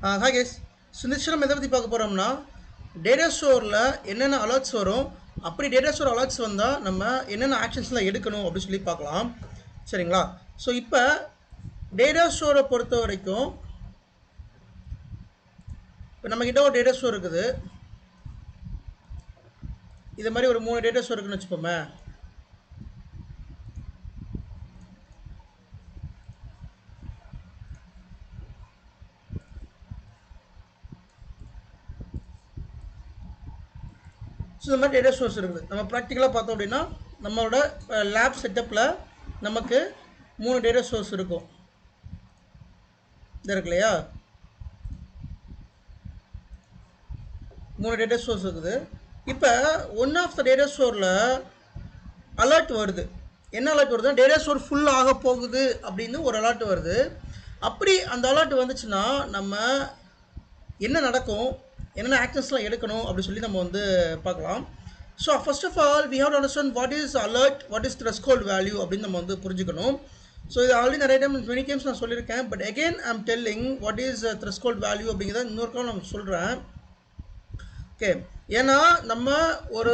Hi guys. So இந்த விஷயம் நம்ம எதை பற்றி பார்க்க போகிறோம்னா டேட்டா ஸ்டோரில் என்னென்ன அலர்ட்ஸ் வரும், அப்படி டேட்டா ஸ்டோர் அலர்ட்ஸ் வந்தால் நம்ம என்னென்ன ஆக்ஷன்ஸ்லாம் எடுக்கணும் அப்படின்னு சொல்லி பார்க்கலாம். சரிங்களா? ஸோ இப்போ டேட்டா ஸ்டோரை பொறுத்த வரைக்கும் இப்போ நம்மக்கிட்ட ஒரு டேட்டா ஸ்டோர் இருக்குது. இது மாதிரி ஒரு 3 டேட்டா ஸ்டோர் இருக்குன்னு வச்சுப்போமே. ஸோ இந்த மாதிரி டேட்டா ஸ்டோர்ஸ் இருக்குது. நம்ம ப்ராக்டிக்கலாக பார்த்தோம் அப்படின்னா நம்மளோட லேப் செட்டப்பில் நமக்கு 3 டேட்டா ஸ்டோர்ஸ் இருக்கும். இது இருக்கு இல்லையா? 3 டேட்டா ஸ்டோர்ஸ் இருக்குது. இப்போ ஒன் ஆஃப் த டேட்டா ஸ்டோரில் அலர்ட் வருது. என்ன அலர்ட் வருதுன்னா டேட்டா ஸ்டோர் ஃபுல் ஆக போகுது அப்படின்னு ஒரு அலர்ட் வருது. அப்படி அந்த அலர்ட் வந்துச்சுன்னா நம்ம என்ன நடக்கும், என்னென்ன ஆக்ஷன்ஸ்லாம் எடுக்கணும் அப்படின்னு சொல்லி நம்ம வந்து பார்க்கலாம். So first of all we have to understand what is alert, what is threshold value அப்படின்னு நம்ம வந்து புரிஞ்சுக்கணும். ஸோ இது ஆல்ரெடி நிறைய டைம் மெனி டைம்ஸ் நான் சொல்லியிருக்கேன். But again I am telling what is threshold value அப்படிங்கிறத இன்னொரு காலம் நான் சொல்கிறேன். ஓகே, ஏன்னா நம்ம ஒரு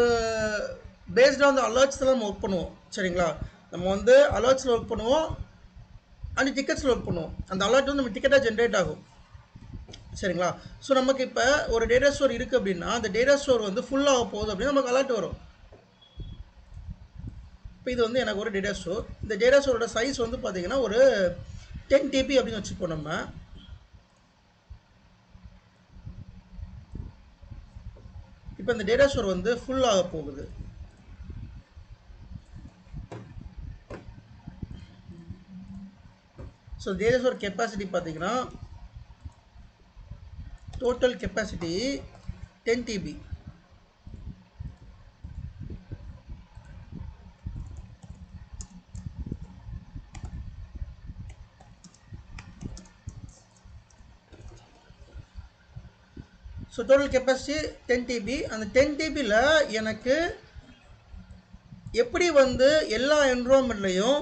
பேஸ்ட் ஆன் த அலர்ட்ஸில் நம்ம ஒர்க் பண்ணுவோம். சரிங்களா? நம்ம வந்து அலர்ட்ஸில் ஒர்க் பண்ணுவோம் அண்ட் டிக்கெட்ஸில் ஒர்க் பண்ணுவோம். அந்த அலர்ட் வந்து நம்ம டிக்கெட்டாக ஜென்ரேட் ஆகும். சரிங்களா? ஸோ நமக்கு இப்போ ஒரு டேட்டா ஸ்டோர் இருக்குது அப்படின்னா அந்த டேட்டா ஸ்டோர் வந்து ஃபுல்லாக போகுது அப்படின்னா நமக்கு அலர்ட் வரும். இப்போ இது வந்து எனக்கு ஒரு டேட்டா ஸ்டோர். இந்த டேட்டா ஸ்டோரோட சைஸ் வந்து பார்த்தீங்கன்னா ஒரு 10 TB அப்படின்னு வச்சுப்போம் நம்ம. இப்போ இந்த டேட்டா ஸ்டோர் வந்து ஃபுல்லாக போகுது. ஸோ டேட்டா ஸ்டோர் கெப்பாசிட்டி பார்த்தீங்கன்னா total capacity 10 TB. So total capacity 10 TB. அந்த 10 TBயில் எனக்கு எப்படி வந்து எல்லா என்விரான்மெண்ட்லேயும்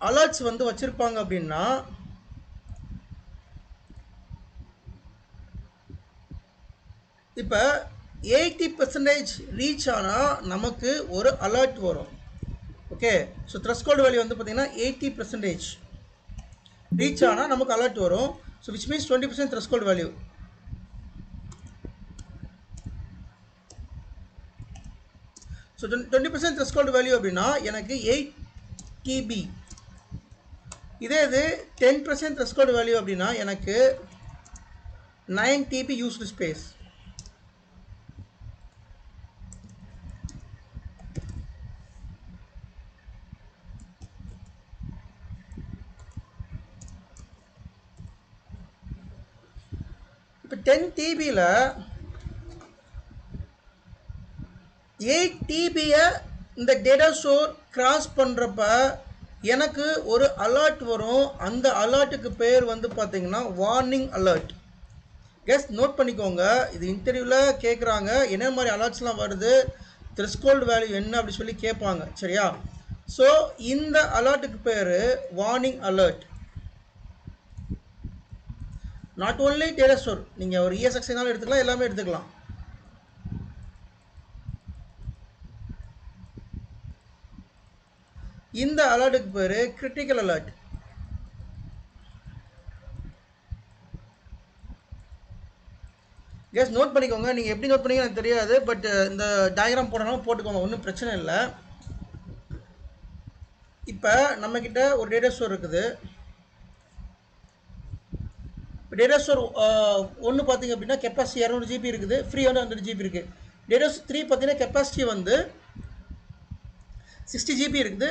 அலர்ட்ஸ் வந்து வச்சுருப்பாங்க அப்படின்னா இப்போ 80% ரீச் ஆனால் நமக்கு ஒரு அலர்ட் வரும். ஓகே, ஸோ த்ரெஷ்ஹோல்ட் வேல்யூ வந்து பார்த்தீங்கன்னா 80% ரீச் ஆனால் நமக்கு அலர்ட் வரும். So which means 20% threshold value. So 20% threshold value அப்படின்னா எனக்கு 8 TB. இதே இது 10% த்ரெஷ்ஹோல்ட் வேல்யூ அப்படின்னா எனக்கு 9 TB யூஸ்டு ஸ்பேஸ். இப்போ 10 TBயில் 8 TBயை இந்த டேட்டா ஸ்டோர் கிராஸ் பண்ணுறப்ப எனக்கு ஒரு அலர்ட் வரும். அந்த அலர்ட்டுக்கு பேர் வந்து பார்த்தீங்கன்னா வார்னிங் அலர்ட். கெஸ் நோட் பண்ணிக்கோங்க, இது இன்டர்வியூவில் கேட்குறாங்க என்ன மாதிரி அலர்ட்ஸ்லாம் வருது, த்ரெஷ்ஹோல்ட் வேல்யூ என்ன அப்படி சொல்லி கேட்பாங்க. சரியா? ஸோ இந்த அலர்ட்டுக்கு பேர் warning alert. Not only data store, நீங்கள் ஒரு ESXனாலும் எடுத்துக்கலாம், எல்லாமே எடுத்துக்கலாம். இந்த அலர்ட்டுக்கு பேர் கிரிட்டிக்கல் அலர்ட். கேஸ் நோட் பண்ணிக்கோங்க, நீங்கள் எப்படி நோட் பண்ணீங்க எனக்கு தெரியாது. பட் இந்த டயக்ராம் போடணும் போட்டுக்கோங்க, ஒன்றும் பிரச்சனை இல்லை. இப்போ நம்மக்கிட்ட ஒரு டேட்டா ஸ்டோர் இருக்குது. இப்போ டேட்டா ஸ்டோர் ஒன்று பார்த்தீங்க அப்படின்னா கெப்பாசிட்டி 200 GB இருக்குது, ஃப்ரீ வந்து 100 GB இருக்குது. டேட்டா ஸ்டோர் 3 பார்த்தீங்கன்னா கெப்பாசிட்டி வந்து 60 GB இருக்குது,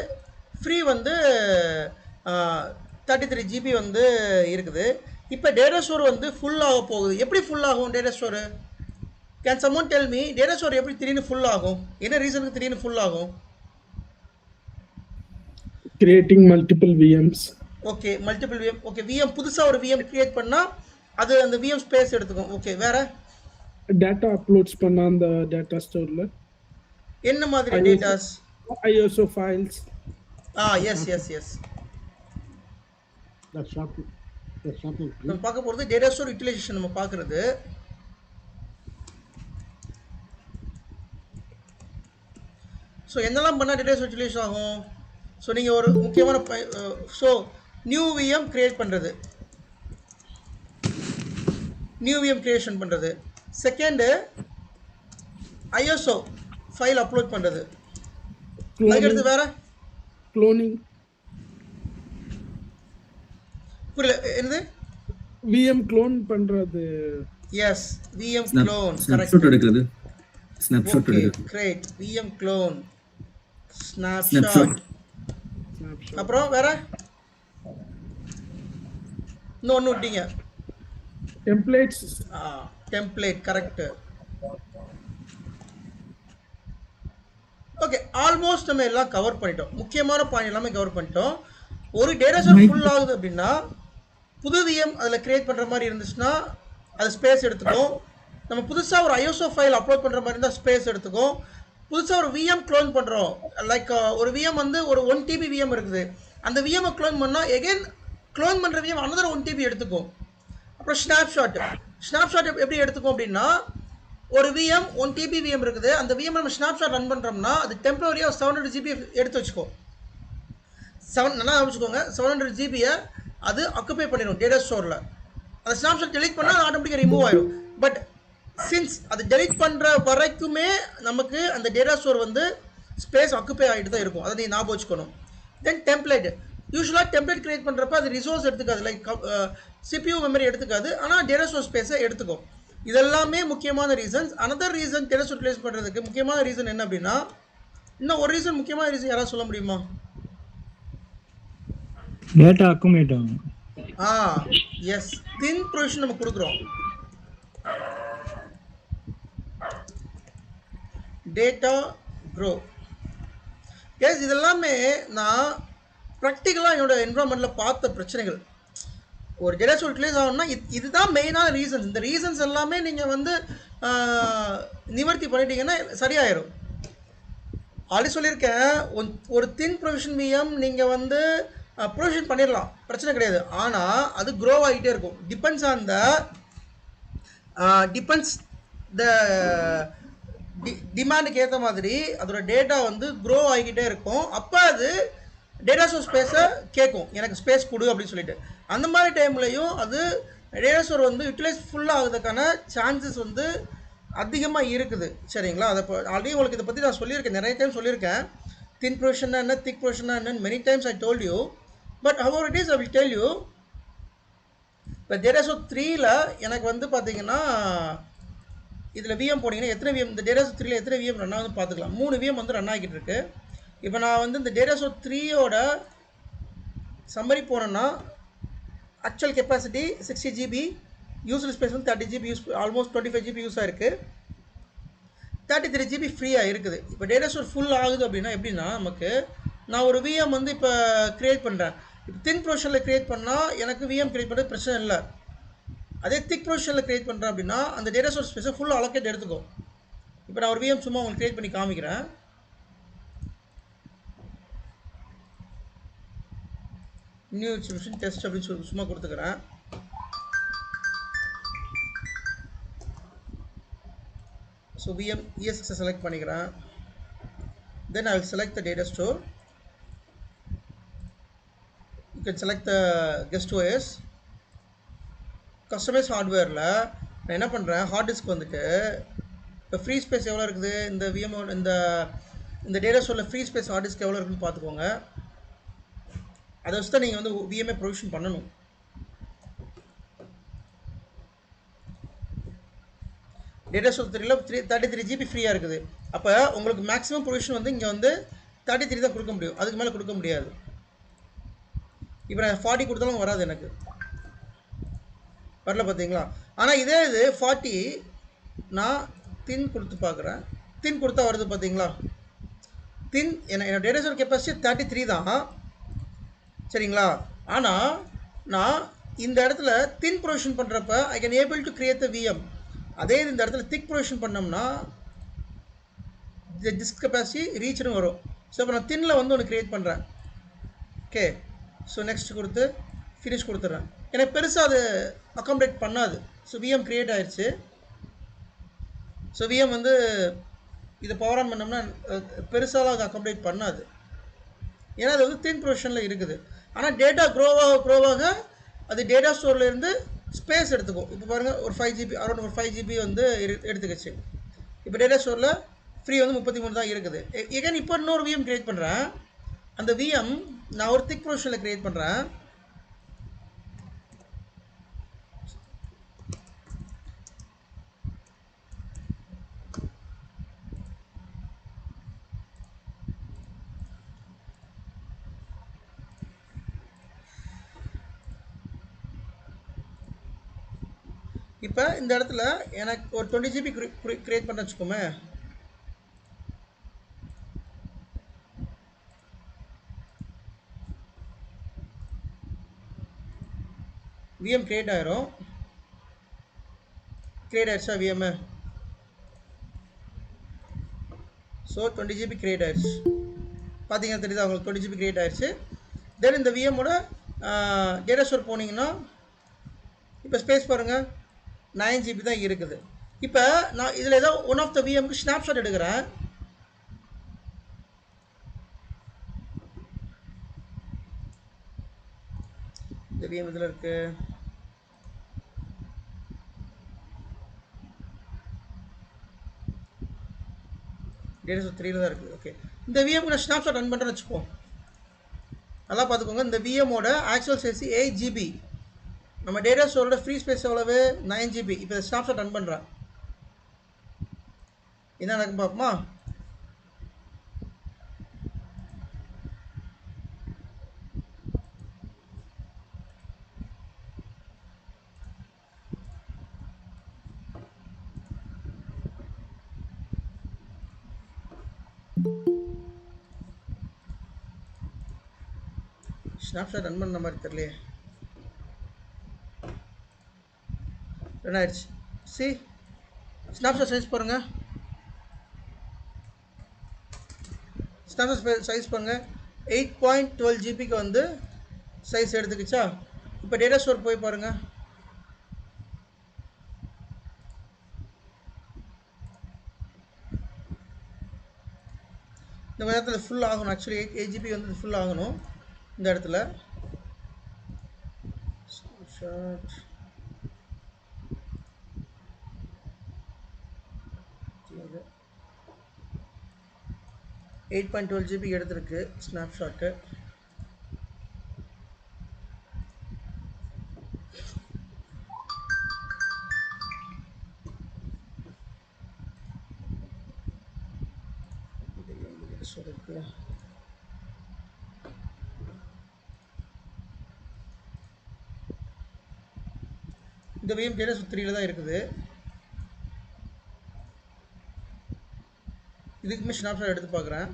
ஃப்ரீ வந்து 33 GB வந்து இருக்குது. இப்போ டேட்டா ஸ்டோர் வந்து ஃபுல் ஆக போகுது. எப்படி ஃபுல் ஆகும் data store? Can சம்மோன் tell me, data store எப்படி திடீர்னு ஃபுல் ஆகும்? என்ன ரீசனுக்கு திடீர்னு ஃபுல் ஆகும்? creating multiple VMs. Okay, multiple VM. Okay, VM புதுசாக ஒரு VM கிரியேட் பண்ணால் அது அந்த VM ஸ்பேஸ் எடுத்துக்கும். ஓகே, வேற data uploads பண்ண அந்த data storeல என்ன மாதிரி datas? ISO files. Yes. That's short. நம்ம பார்க்க போகிறது டேட்டா ஸ்டோர் யூட்டிலைசேஷன் நம்ம பார்க்குறது. ஸோ என்னெல்லாம் பண்ணால் டேட்டா ஸ்டோர் யூட்டிலைஸ் ஆகும்? ஸோ நீங்கள் ஒரு முக்கியமான ஸோ நியூ விஎம் கிரியேட் பண்ணுறது, நியூ விஎம் கிரியேஷன் பண்ணுறது. செகண்டு ஐஎஸ்ஓ ஃபைல் அப்லோட் பண்ணுறது. அதுக்கடுத்து வேறு க்ளோனிங். புரியல என்னது? விஎம் க்ளோன் பண்ணுறது. Yes, VM clone. ஸ்னாப்ஷாட் எடுக்கிறது. ஸ்னாப்ஷாட் ஓகே எடுக்கிறது. கிரேட். VM clone, snapshot. அப்புறம் வேற இன்னொன்று விட்டீங்க. Templates. Template correct. Okay, almost நம்ம எல்லாம் கவர் பண்ணிட்டோம். முக்கியமான பாயிண்ட் எல்லாமே கவர் பண்ணிட்டோம். ஒரு டேட்டா செட் ஃபுல் ஆகுது அப்படின்னா புது விஎம் அதில் கிரியேட் பண்ணுற மாதிரி இருந்துச்சுன்னா அது ஸ்பேஸ் எடுத்துக்கும். நம்ம புதுசாக ஒரு ஐஎஸ்ஓ ஃபைல் அப்லோட் பண்ணுற மாதிரி இருந்தால் ஸ்பேஸ் எடுத்துக்கும். புதுசாக ஒரு விஎம் க்ளோன் பண்ணுறோம், லைக் ஒரு விஎம் வந்து ஒரு 1 TB விஎம் இருக்குது, அந்த விஎம்ஐ க்ளோன் பண்ணால் எகெயின் க்ளோன் பண்ணுற விஎம் அனதர் 1 TB எடுத்துக்கும். அப்புறம் ஸ்னாப்ஷாட் எப்படி எடுத்துக்கும் அப்படின்னா ஒரு விஎம் 1 TB விஎம் இருக்குது, அந்த விஎம் நம்ம ஸ்னாப்ஷாட் ரன் பண்ணுறோம்னா அது டெம்பரரியாக 700 GB எடுத்து வச்சுக்கோ. நல்லா வச்சுக்கோங்க, 700 GBயை அது அக்குபை பண்ணிடும் டேட்டா ஸ்டோரில். அந்த ஸ்னாப்ஷாட் டெலிட் பண்ணால் அது ஆட்டோமேட்டிக்காக ரிமூவ் ஆகிடும். பட் சின்ஸ் அது டெலிட் பண்ணுற வரைக்குமே நமக்கு அந்த டேட்டா ஸ்டோர் வந்து ஸ்பேஸ் அக்குபை ஆகிட்டு தான் இருக்கும். அதை நீங்கள் ஞாபகம் வச்சுக்கணும். தென் டெம்ப்ளேட். யூஸ்வலாக டெம்ப்ளேட் கிரியேட் பண்ணுறப்ப அது ரிசோர்ஸ் எடுத்துக்காது, லைக் CPU மெமரி எடுத்துக்காது, ஆனால் டேட்டா ஸ்டோர் ஸ்பேஸை எடுத்துக்கும். இதெல்லாமே முக்கியமான reasons. Another reason data store replace பண்ணுறதுக்கு முக்கியமான ரீசன் என்ன அப்படின்னா, இன்னும் ஒரு ரீசன், முக்கியமான ரீசன் யாராவது சொல்ல முடியுமா? டேட்டா அக்குமுலேட் ஆகும். எஸ், தின் ப்ரொவிஷன் நம்ம கொடுக்குறோம். Data grow. எஸ், இதெல்லாமே நான் ப்ராக்டிக்கலாக என்னோட என்வரான்மெண்ட்டில் பார்த்த பிரச்சனைகள். ஒரு டேட்டா ஸ்டோர் ரிலீஸ் ஆகணும்னா இதுதான் மெயினான ரீசன்ஸ். இந்த ரீசன்ஸ் எல்லாமே நீங்கள் வந்து நிவர்த்தி பண்ணிட்டீங்கன்னா சரியாயிடும். ஆல்ரெடி சொல்லியிருக்கேன், ஒரு தின் ப்ரொவிஷன் விஎம் நீங்கள் வந்து ப்ரொவிஷன் பண்ணிடலாம், பிரச்சனை கிடையாது. ஆனால் அது க்ரோ ஆகிட்டே இருக்கும். டிபெண்ட்ஸ் த டிமாண்டுக்கு ஏற்ற மாதிரி அதோட டேட்டா வந்து க்ரோ ஆகிக்கிட்டே இருக்கும். அப்போ அது டேட்டா ஸ்டோர் ஸ்பேஸை கேட்கும், எனக்கு ஸ்பேஸ் கொடு அப்படின்னு சொல்லிட்டு. அந்த மாதிரி டைம்லையும் அது டேட்டா ஸ்டோர் வந்து யூட்டிலைஸ் ஃபுல்லாக ஆகுறதுக்கான சான்சஸ் வந்து அதிகமாக இருக்குது. சரிங்களா? அதை ஆல்ரெடி உங்களுக்கு இதை பற்றி நான் சொல்லியிருக்கேன், நிறைய டைம் சொல்லியிருக்கேன். தின் ப்ரொவிஷன்னா என்ன, திக் ப்ரொவிஷன்னா என்னன்னு many times I told you. But hour it is I will tell you. இப்போ டேட்டா ஸ்டோர் 3ல் எனக்கு வந்து பார்த்தீங்கன்னா இதில் விஎம் போனீங்கன்னா எத்தனை விஎம், இந்த டேட்டா ஸ்டோர் 3ல் எத்தனை விஎம் ரன் ஆகுதுன்னு பார்த்துக்கலாம். 3 விஎம் வந்து ரன் ஆகிட்டு இருக்கு. இப்போ நான் வந்து இந்த டேட்டா ஸ்டோர் 3யோட சம்மரி போனேன்னா actual capacity 60 GB, used space வந்து 30 GB use, almost 25 GB use ஆகிருக்கு, 33 GB ஃப்ரீயாக இருக்குது. இப்போ டேட்டா ஸ்டோர் ஃபுல் ஆகுது அப்படின்னா எப்படின்னா, நமக்கு நான் ஒரு விஎம் வந்து இப்போ க்ரியேட் பண்ணுறேன். இப்போ தின் ப்ரொவிஷனில் க்ரியேட் பண்ணால் எனக்கு விஎம் க்ரியேட் பண்ணுறது பிரச்சனை இல்லை. அதே திக் ப்ரொவிஷனில் க்ரியேட் பண்ணுறேன் அப்படின்னா அந்த டேட்டா ஸ்டோர் ஸ்பேஸை ஃபுல் அலோகேட் எடுத்துக்கும். இப்போ நான் ஒரு விஎம் சும்மா உங்களுக்கு க்ரியேட் பண்ணி காமிக்கிறேன். நியூ இன்ஸ்டிடியூஷன் டெஸ்ட் அப்படின்னு சொல்லி சும்மா கொடுத்துக்கிறேன். ஸோ விஎம் ESX செலக்ட் பண்ணிக்கிறேன். Then I will select the data store. You can select the guest OS. Customize ஹார்ட்வேரில் நான் என்ன பண்ணுறேன், ஹார்ட் டிஸ்க் வந்துட்டு இப்போ ஃப்ரீ ஸ்பேஸ் எவ்வளோ இருக்குது, இந்த விஎம் இந்த டேட்டா ஸ்டோரில் ஃப்ரீ ஸ்பேஸ் ஹார்ட் டிஸ்க் எவ்வளோ இருக்குன்னு பார்த்துக்கோங்க. அதை வச்சு தான் நீங்கள் வந்து விஎம்ஏ ப்ரொவிஷன் பண்ணணும். டேட்டா ஸ்டோர் 3ல் 33 GB ஃப்ரீயாக இருக்குது. அப்போ உங்களுக்கு மேக்ஸிமம் ப்ரொவிஷன் வந்து இங்கே வந்து 33 தான் கொடுக்க முடியும், அதுக்கு மேலே கொடுக்க முடியாது. இப்போ நான் 40 கொடுத்தாலும் வராது, எனக்கு வரல பார்த்தீங்களா? ஆனால் இதே இது 40 நான் தின் கொடுத்து பார்க்குறேன், தின் கொடுத்தா வருது பார்த்தீங்களா? தின் என்னோட டேட்டா ஸ்டோர் கெப்பாசிட்டி 33 தான், சரிங்களா? ஆனால் நான் இந்த இடத்துல தின் ப்ரொவிஷன் பண்ணுறப்ப I can able to create the VM. அதே இந்த இடத்துல திக் ப்ரொவிஷன் பண்ணோம்னா டிஸ்க் கெப்பாசிட்டி ரீச்னு வரும். ஸோ இப்போ நான் தின்னில் வந்து ஒன்று க்ரியேட் பண்ணுறேன். ஓகே, ஸோ நெக்ஸ்ட் கொடுத்து ஃபினிஷ் கொடுத்துட்றேன். எனக்கு பெருசாக அது அக்காமடேட் பண்ணாது. ஸோ விஎம் க்ரியேட் ஆயிடுச்சு. ஸோ விஎம் வந்து இதை பவர் ஆன் பண்ணோம்னா பெருசாக அது அக்காமடேட் பண்ணாது, ஏன்னா அது வந்து தின் ப்ரொவிஷனில் இருக்குது. ஆனால் டேட்டா க்ரோவாக அது டேட்டா ஸ்டோர்லேருந்து ஸ்பேஸ் எடுத்துக்கும். இப்போ பாருங்கள், ஒரு 5 GB அரௌண்ட் ஒரு 5 GB வந்து எடுத்துக்கிச்சு. இப்போ டேட்டா ஸ்டோரில் ஃப்ரீ வந்து 33 தான் இருக்குது. எகன் இப்போ இன்னொரு விஎம் க்ரியேட் பண்ணுறேன். அந்த விஎம் நான் ஒரு திக் ப்ரொவிஷனில் க்ரியேட் பண்ணுறேன். இப்போ இந்த இடத்துல எனக்கு ஒரு 20 GB க்ரியேட் பண்ண வச்சுக்கோமே. விஎம் க்ரியேட் ஆயிரும். க்ரியேட் ஆயிடுச்சா விஎம்? ஸோ 20 GB க்ரியேட் ஆயிடுச்சு. பார்த்தீங்கன்னா தெரியுதா உங்களுக்கு? 20 GB க்ரியேட் ஆயிடுச்சு. தென் இந்த விஎம்மோட டேட்டா ஸ்டோர் போனீங்கன்னா இப்போ ஸ்பேஸ் பாருங்கள், 9 GB தான் இருக்குது. இப்போ நான் இதில் ஏதோ ஒன் ஆஃப் த விஎம்க்கு ஸ்னாப்ஷாட் எடுக்கிறேன். இந்த விஎம் இதில் இருக்கு. டேட்டா ஸ்டோர் 3ல தான் இருக்குது. ஓகே, இந்த விஎம்க்கு நான் ஸ்னாப்ஷாட் ரன் பண்ணுறேன்னு வச்சுப்போம். நல்லா பார்த்துக்கோங்க, இந்த விஎம்மோட ஆக்சுவல் சைஸ் 8 GB. நம்ம டேட்டா ஸ்டோரோட ஃப்ரீ ஸ்பேஸ் எவ்வளவு? 9 GB. இப்போ ஸ்னாப்ஷாட் ரன் பண்ணுறேன். என்ன நடக்கும் பார்ப்போமா? ஸ்னாப்ஷாட் ரன் பண்ண மாதிரி தெரியலையே. ரன் ஆயிடுச்சு. சி ஸ்னாப்ஷாட் சைஸ் பாருங்கள். ஸ்னாப்ஷாட் சைஸ் பாருங்கள், 8.12 GBக்கு வந்து சைஸ் எடுத்துக்கிச்சா. இப்போ டேட்டா ஸ்டோர் போய் பாருங்கள். இந்த நேரத்தில் ஃபுல் ஆகணும். ஆக்சுவலி 8 GB வந்து ஃபுல் ஆகணும். இந்த இடத்துல ஸ்னாப்ஷாட் 8.12 GB எடுத்திருக்கு ஸ்னாப்ஷாட்டு. இந்த விஎம் டேட்டா ஸ்டோர் 3ல தான் இருக்குது. இதுக்குமே ஸ்னாப்ஷாட் எடுத்து பார்க்குறேன்.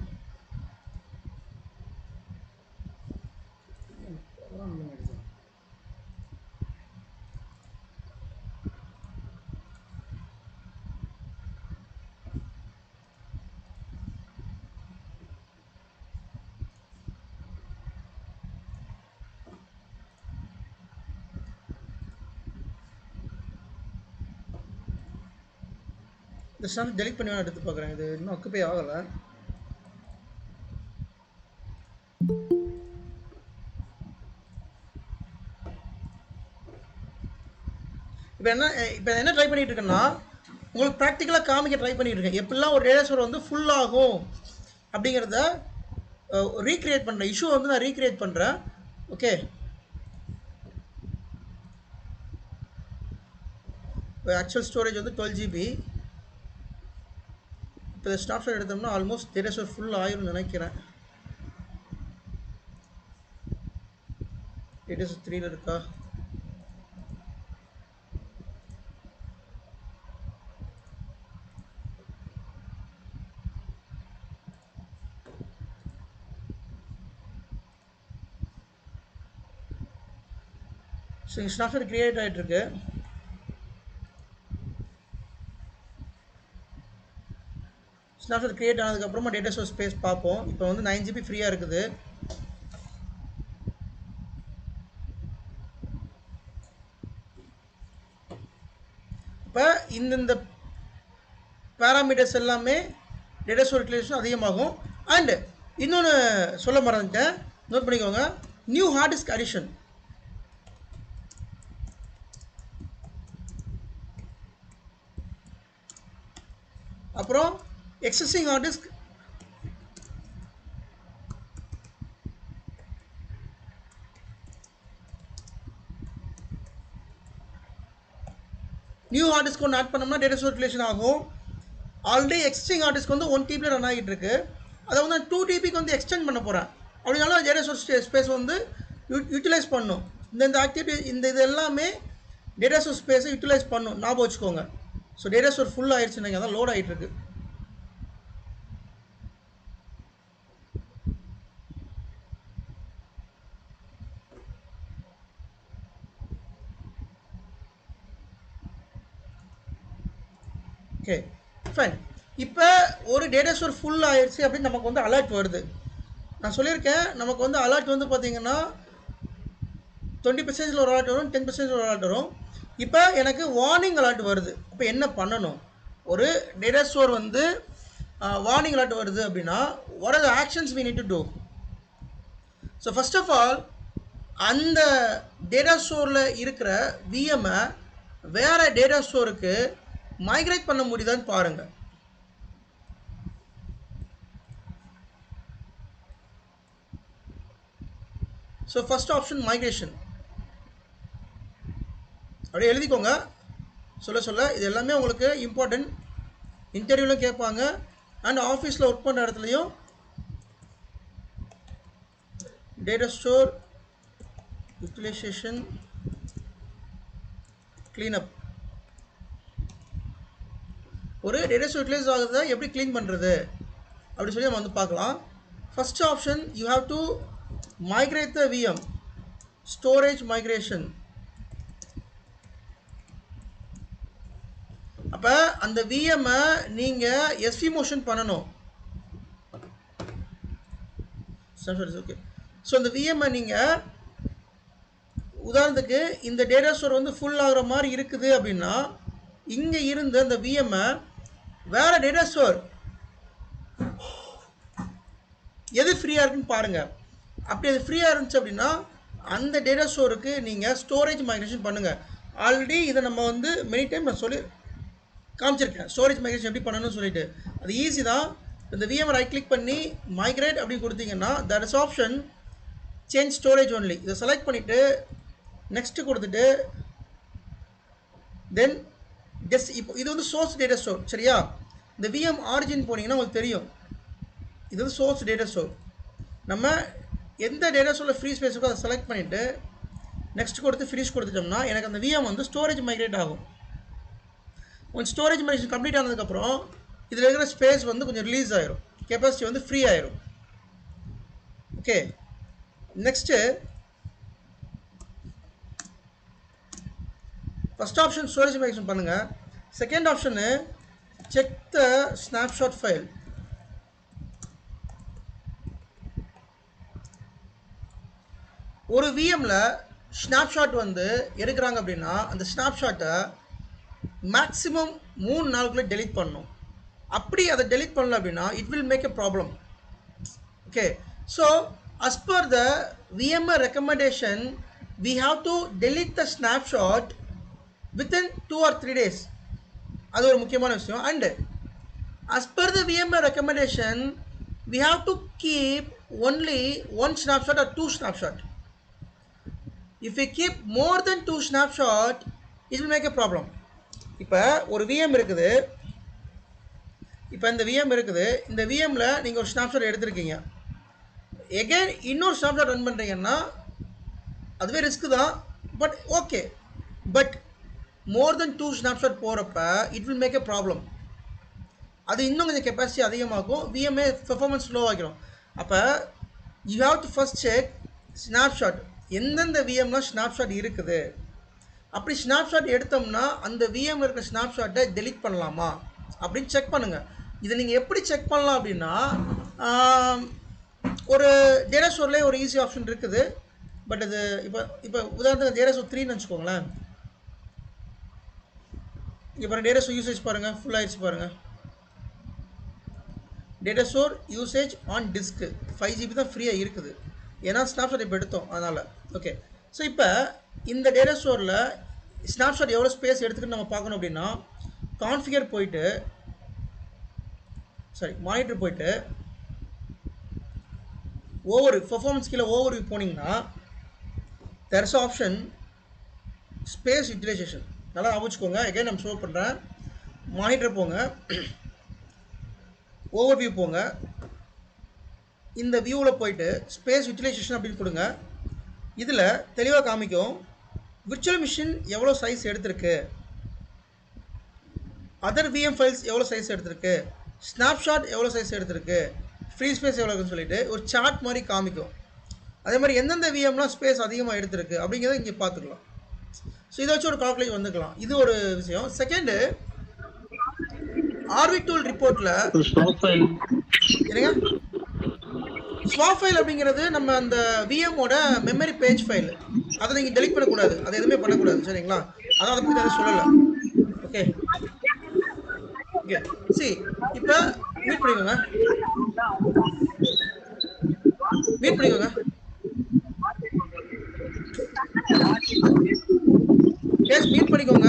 இந்த ஸ்னாப் டெலிட் பண்ணி எடுத்து பார்க்குறேன். இது இன்னும் அக்குப்பே ஆகலை. இப்போ என்ன ட்ரை பண்ணிட்டு இருக்கேன்னா, உங்களுக்கு ப்ராக்டிக்கலாக காமிக்க ட்ரை பண்ணிட்டு இருக்கேன். எப்படிலாம் ஒரு டேட்டா ஸ்டோர் வந்து ஃபுல் ஆகும் அப்படிங்கிறத ரீக்ரியேட் பண்ணுறேன். இஷ்யூ வந்து நான் ரீக்ரியேட் பண்ணுறேன். ஓகே, இப்போ ஆக்சுவல் ஸ்டோரேஜ் வந்து 12 GB. இப்போ ஸ்னாப்ஷாட் எடுத்தோம்னா ஆல்மோஸ்ட் டேட்டா ஸ்டோர் ஃபுல் ஆயிரும்னு நினைக்கிறேன். டேட்டா ஸ்டோர் 3ல இருக்கா? ஸோ இங்கே ஸ்னாப்ஷாட் க்ரியேட் ஆகிட்டுருக்கு. ஸ்னாப்ஷாட் க்ரியேட் ஆனதுக்கப்புறமா டேட்டா ஸ்டோர் ஸ்பேஸ் பார்ப்போம். இப்போ வந்து 9 GB ஃப்ரீயாக இருக்குது. அப்போ இந்த பேராமீட்டர்ஸ் எல்லாமே டேட்டா ஸ்டோர் யூட்டிலைசேஷன் அதிகமாகும். அண்டு இன்னொன்று சொல்ல மறந்துட்டேன், நோட் பண்ணிக்கோங்க. நியூ ஹார்ட் டிஸ்க் அடிஷன், அப்புறம் existing hard disk new hard disk ஒன்று ஆட் பண்ணோம்னா டேட்டா ஸ்டோர் யூட்டிலைசேஷன் ஆகும். ஆல்ரெடி எக்ஸிஸ்டிங் ஹார்ட் டிஸ்க் வந்து 1 TB ரன் ஆகிட்டு இருக்கு, அதை வந்து நான் 2 TBக்கு வந்து எக்ஸ்டெண்ட் பண்ண போகிறேன். அப்படினாலும் டேட்டா ஸ்டோர் ஸ்பேஸ் வந்து யூட்டிலைஸ் பண்ணும். இந்த ஆக்டிவிட்டி இது எல்லாமே டேட்டா ஸ்டோர் ஸ்பேஸை யூட்டிலைஸ் பண்ணும், ஞாபகம் வச்சுக்கோங்க. ஸோ டேட்டா ஸ்டோர் ஃபுல் ஆயிடுச்சுன்னு அதான் லோட் ஆகிட்டு இருக்கு. Okay fine. இப்போ ஒரு டேட்டா ஸ்டோர் ஃபுல் ஆயிடுச்சு அப்படின்னு நமக்கு வந்து அலர்ட் வருது. நான் சொல்லியிருக்கேன், நமக்கு வந்து அலர்ட் வந்து பார்த்தீங்கன்னா 20% ஒரு அலர்ட் வரும், 10% ஒரு அலர்ட் வரும். இப்போ எனக்கு வார்னிங் அலர்ட் வருது. இப்போ என்ன பண்ணணும்? ஒரு டேட்டா ஸ்டோர் வந்து வார்னிங் அலர்ட் வருது அப்படின்னா what are the actions we need to do? So first of all அந்த டேட்டா ஸ்டோரில் இருக்கிற விஎம்ஐ வேறு டேட்டா ஸ்டோருக்கு மைக்ரேட் பண்ண முடியுதான்னு பாருங்கள். So first option migration. அப்படியே எழுதிக்கோங்க சொல்ல இது எல்லாமே உங்களுக்கு இம்பார்ட்டன்ட். இன்டர்வியூவில் கேட்பாங்க அண்ட் ஆஃபீஸில் ஒர்க் பண்ணுற இடத்துலையும் டேட்டா ஸ்டோர் யூட்டிலைசேஷன் கிளீனப். ஒரு டேட்டா ஸ்டோர் யூட்டிலைஸ் ஆகுறத எப்படி க்ளீன் பண்ணுறது அப்படி சொல்லி நம்ம வந்து பார்க்கலாம். First option, you have to migrate the VM, storage migration. அப்போ அந்த விஎம்ஐ நீங்கள் எஸ்வி மோஷன் பண்ணணும். ஓகே, ஸோ அந்த விஎம்ஐ நீங்கள் உதாரணத்துக்கு இந்த டேட்டா ஸ்டோர் வந்து ஃபுல் ஆகிற மாதிரி இருக்குது அப்படின்னா இங்கே இருந்து அந்த விஎம்ஐ வேறு டேட்டா ஸ்டோர் எது ஃப்ரீயாக இருக்குன்னு பாருங்கள். அப்படி அது ஃப்ரீயாக இருந்துச்சு அப்படின்னா அந்த டேட்டா ஸ்டோருக்கு நீங்கள் ஸ்டோரேஜ் மைக்ரேஷன் பண்ணுங்கள். ஆல்ரெடி இதை நம்ம வந்து மெனி டைம் நான் சொல்லி காமிச்சிருக்கேன், ஸ்டோரேஜ் மைக்ரேஷன் எப்படி பண்ணணும்னு சொல்லிட்டு. அது ஈஸி தான். இந்த விஎம் ரைட் கிளிக் பண்ணி மைக்ரேட் அப்படின்னு கொடுத்தீங்கன்னா that is option change storage only. இதை செலக்ட் பண்ணிவிட்டு நெக்ஸ்ட்டு கொடுத்துட்டு தென் ஜஸ்ட் இப்போ இது வந்து சோர்ஸ் டேட்டா ஸ்டோர் சரியா. இந்த விஎம் ஆரிஜின் போனீங்கன்னா உங்களுக்கு தெரியும், இது வந்து சோர்ஸ் டேட்டா ஸ்டோர். நம்ம எந்த டேட்டா ஸ்டோரில் ஃப்ரீ ஸ்பேஸ் இருக்கோ அதை செலக்ட் பண்ணிவிட்டு நெக்ஸ்ட் கொடுத்து ஃபினிஷ் கொடுத்துட்டோம்னா எனக்கு அந்த விஎம் வந்து ஸ்டோரேஜ் மைக்ரேட் ஆகும். ஒன் ஸ்டோரேஜ் மைக்ரேஷன் கம்ப்ளீட் ஆனதுக்கப்புறம் இதில் இருக்கிற ஸ்பேஸ் வந்து கொஞ்சம் ரிலீஸ் ஆயிரும், கெப்பாசிட்டி வந்து ஃப்ரீ ஆயிரும். Okay, next first option storage migration பண்ணுங்கள். Second option check the snapshot file. ஒரு விஎம்மில் ஸ்னாப்ஷாட் வந்து எடுக்கிறாங்க அப்படின்னா அந்த ஸ்னாப்ஷாட்டை மேக்ஸிமம் 3 நாளுக்குள்ளே டெலீட் பண்ணணும். அப்படி அதை டெலீட் பண்ணல அப்படின்னா it will make a problem. Okay, so as per the VMware recommendation we have to delete the snapshot within 2 or 3 days. அது ஒரு முக்கியமான விஷயம். And as per the VMware recommendation we have to keep only 1 snapshot or 2 snapshot. If we keep more than 2 snapshot it will make a problem. இப்போ ஒரு VM இருக்குது, இப்போ இந்த VM இருக்குது, இந்த விஎம்மில் நீங்கள் ஒரு ஸ்னாப்ஷாட் எடுத்திருக்கீங்க, எகைன் இன்னொரு ஸ்னாப்ஷாட் ரன் பண்ணுறீங்கன்னா அதுவே ரிஸ்க்கு தான். But okay, but more then 2 snapshot போகிறப்ப it will make a problem. அது இன்னும் கொஞ்சம் கெப்பாசிட்டி அதிகமாகும், விஎம்ஏ பெர்ஃபார்மன்ஸ் ஸ்லோ ஆகிடும். அப்போ you have to first check snapshot, எந்தெந்த விஎம்லாம் ஸ்னாப்ஷாட் இருக்குது. அப்படி ஸ்னாப்ஷாட் எடுத்தோம்னா அந்த விஎம் இருக்கிற ஸ்னாப்ஷாட்டை டெலீட் பண்ணலாமா அப்படின்னு செக் பண்ணுங்கள். இதை நீங்கள் எப்படி செக் பண்ணலாம் அப்படின்னா ஒரு டேட்டா ஸ்டோர்லேயே ஒரு ஈஸி ஆப்ஷன் இருக்குது. பட் அது இப்போ உதாரணத்துக்கு டேட்டா ஸ்டோர் 3ன்னு வச்சுக்கோங்களேன். இங்கே பாருங்கள் டேட்டா ஸ்டோர் யூசேஜ் பாருங்கள் ஃபுல் ஆயிடுச்சு பாருங்கள். Data store usage on disc 5 GB தான் ஃப்ரீயாக இருக்குது. ஏன்னா ஸ்னாப்ஷாட் இப்போ எடுத்தோம் அதனால். ஓகே, ஸோ இப்போ இந்த டேட்டா ஸ்டோரில் ஸ்னாப்ஷாட் எவ்வளோ ஸ்பேஸ் எடுத்துக்கிட்டு நம்ம பார்க்கணும் அப்படின்னா கான்ஃபிகர் போயிட்டு மானிட்டர் போயிட்டு ஓவர் பெர்ஃபார்மன்ஸ் கீழே ஓவர் போனீங்கன்னா there is option space utilisation. நல்லா ஆவச்சுக்கோங்க. எகைன் நான் ஷோ பண்ணுறேன். மானிட்டர் போங்க, ஓவர்வியூ போங்க, இந்த வியூவில் போயிட்டு ஸ்பேஸ் யூட்டிலைசேஷன் அப்படின்னு கொடுங்க. இதில் தெளிவாக காமிக்கும் விர்ச்சுவல் மிஷின் எவ்வளோ சைஸ் எடுத்திருக்கு, அதர் விஎம் ஃபைல்ஸ் எவ்வளோ சைஸ் எடுத்திருக்கு, ஸ்னாப்ஷாட் எவ்வளோ சைஸ் எடுத்திருக்கு, ஃப்ரீ ஸ்பேஸ் எவ்வளோ இருக்குன்னு சொல்லிட்டு ஒரு சார்ட் மாதிரி காமிக்கும். அதே மாதிரி எந்தெந்த விஎம்லாம் ஸ்பேஸ் அதிகமாக எடுத்திருக்கு அப்படிங்கிறத இங்கே பார்த்துக்கலாம். ஸோ இதை வச்சு ஒரு கால்குலேட் வந்துக்கலாம். இது ஒரு விஷயம். செகண்டு, ஆர்பிட்டூல் ரிப்போர்ட்டில் என்னங்க ஸ்வாப் ஃபைல் அப்படிங்கிறது நம்ம அந்த விஎம்மோட மெமரி பேஜ் ஃபைல். அதை நீங்கள் டெலிட் பண்ணக்கூடாது, அதை எதுவுமே பண்ணக்கூடாது. சரிங்களா? அதான் அதை பற்றி எதுவும் சொல்லலை. ஓகே ஓகே சி இப்போ மீட் பண்ணிக்கோங்க. எஸ் மீட் பண்ணிக்கோங்க.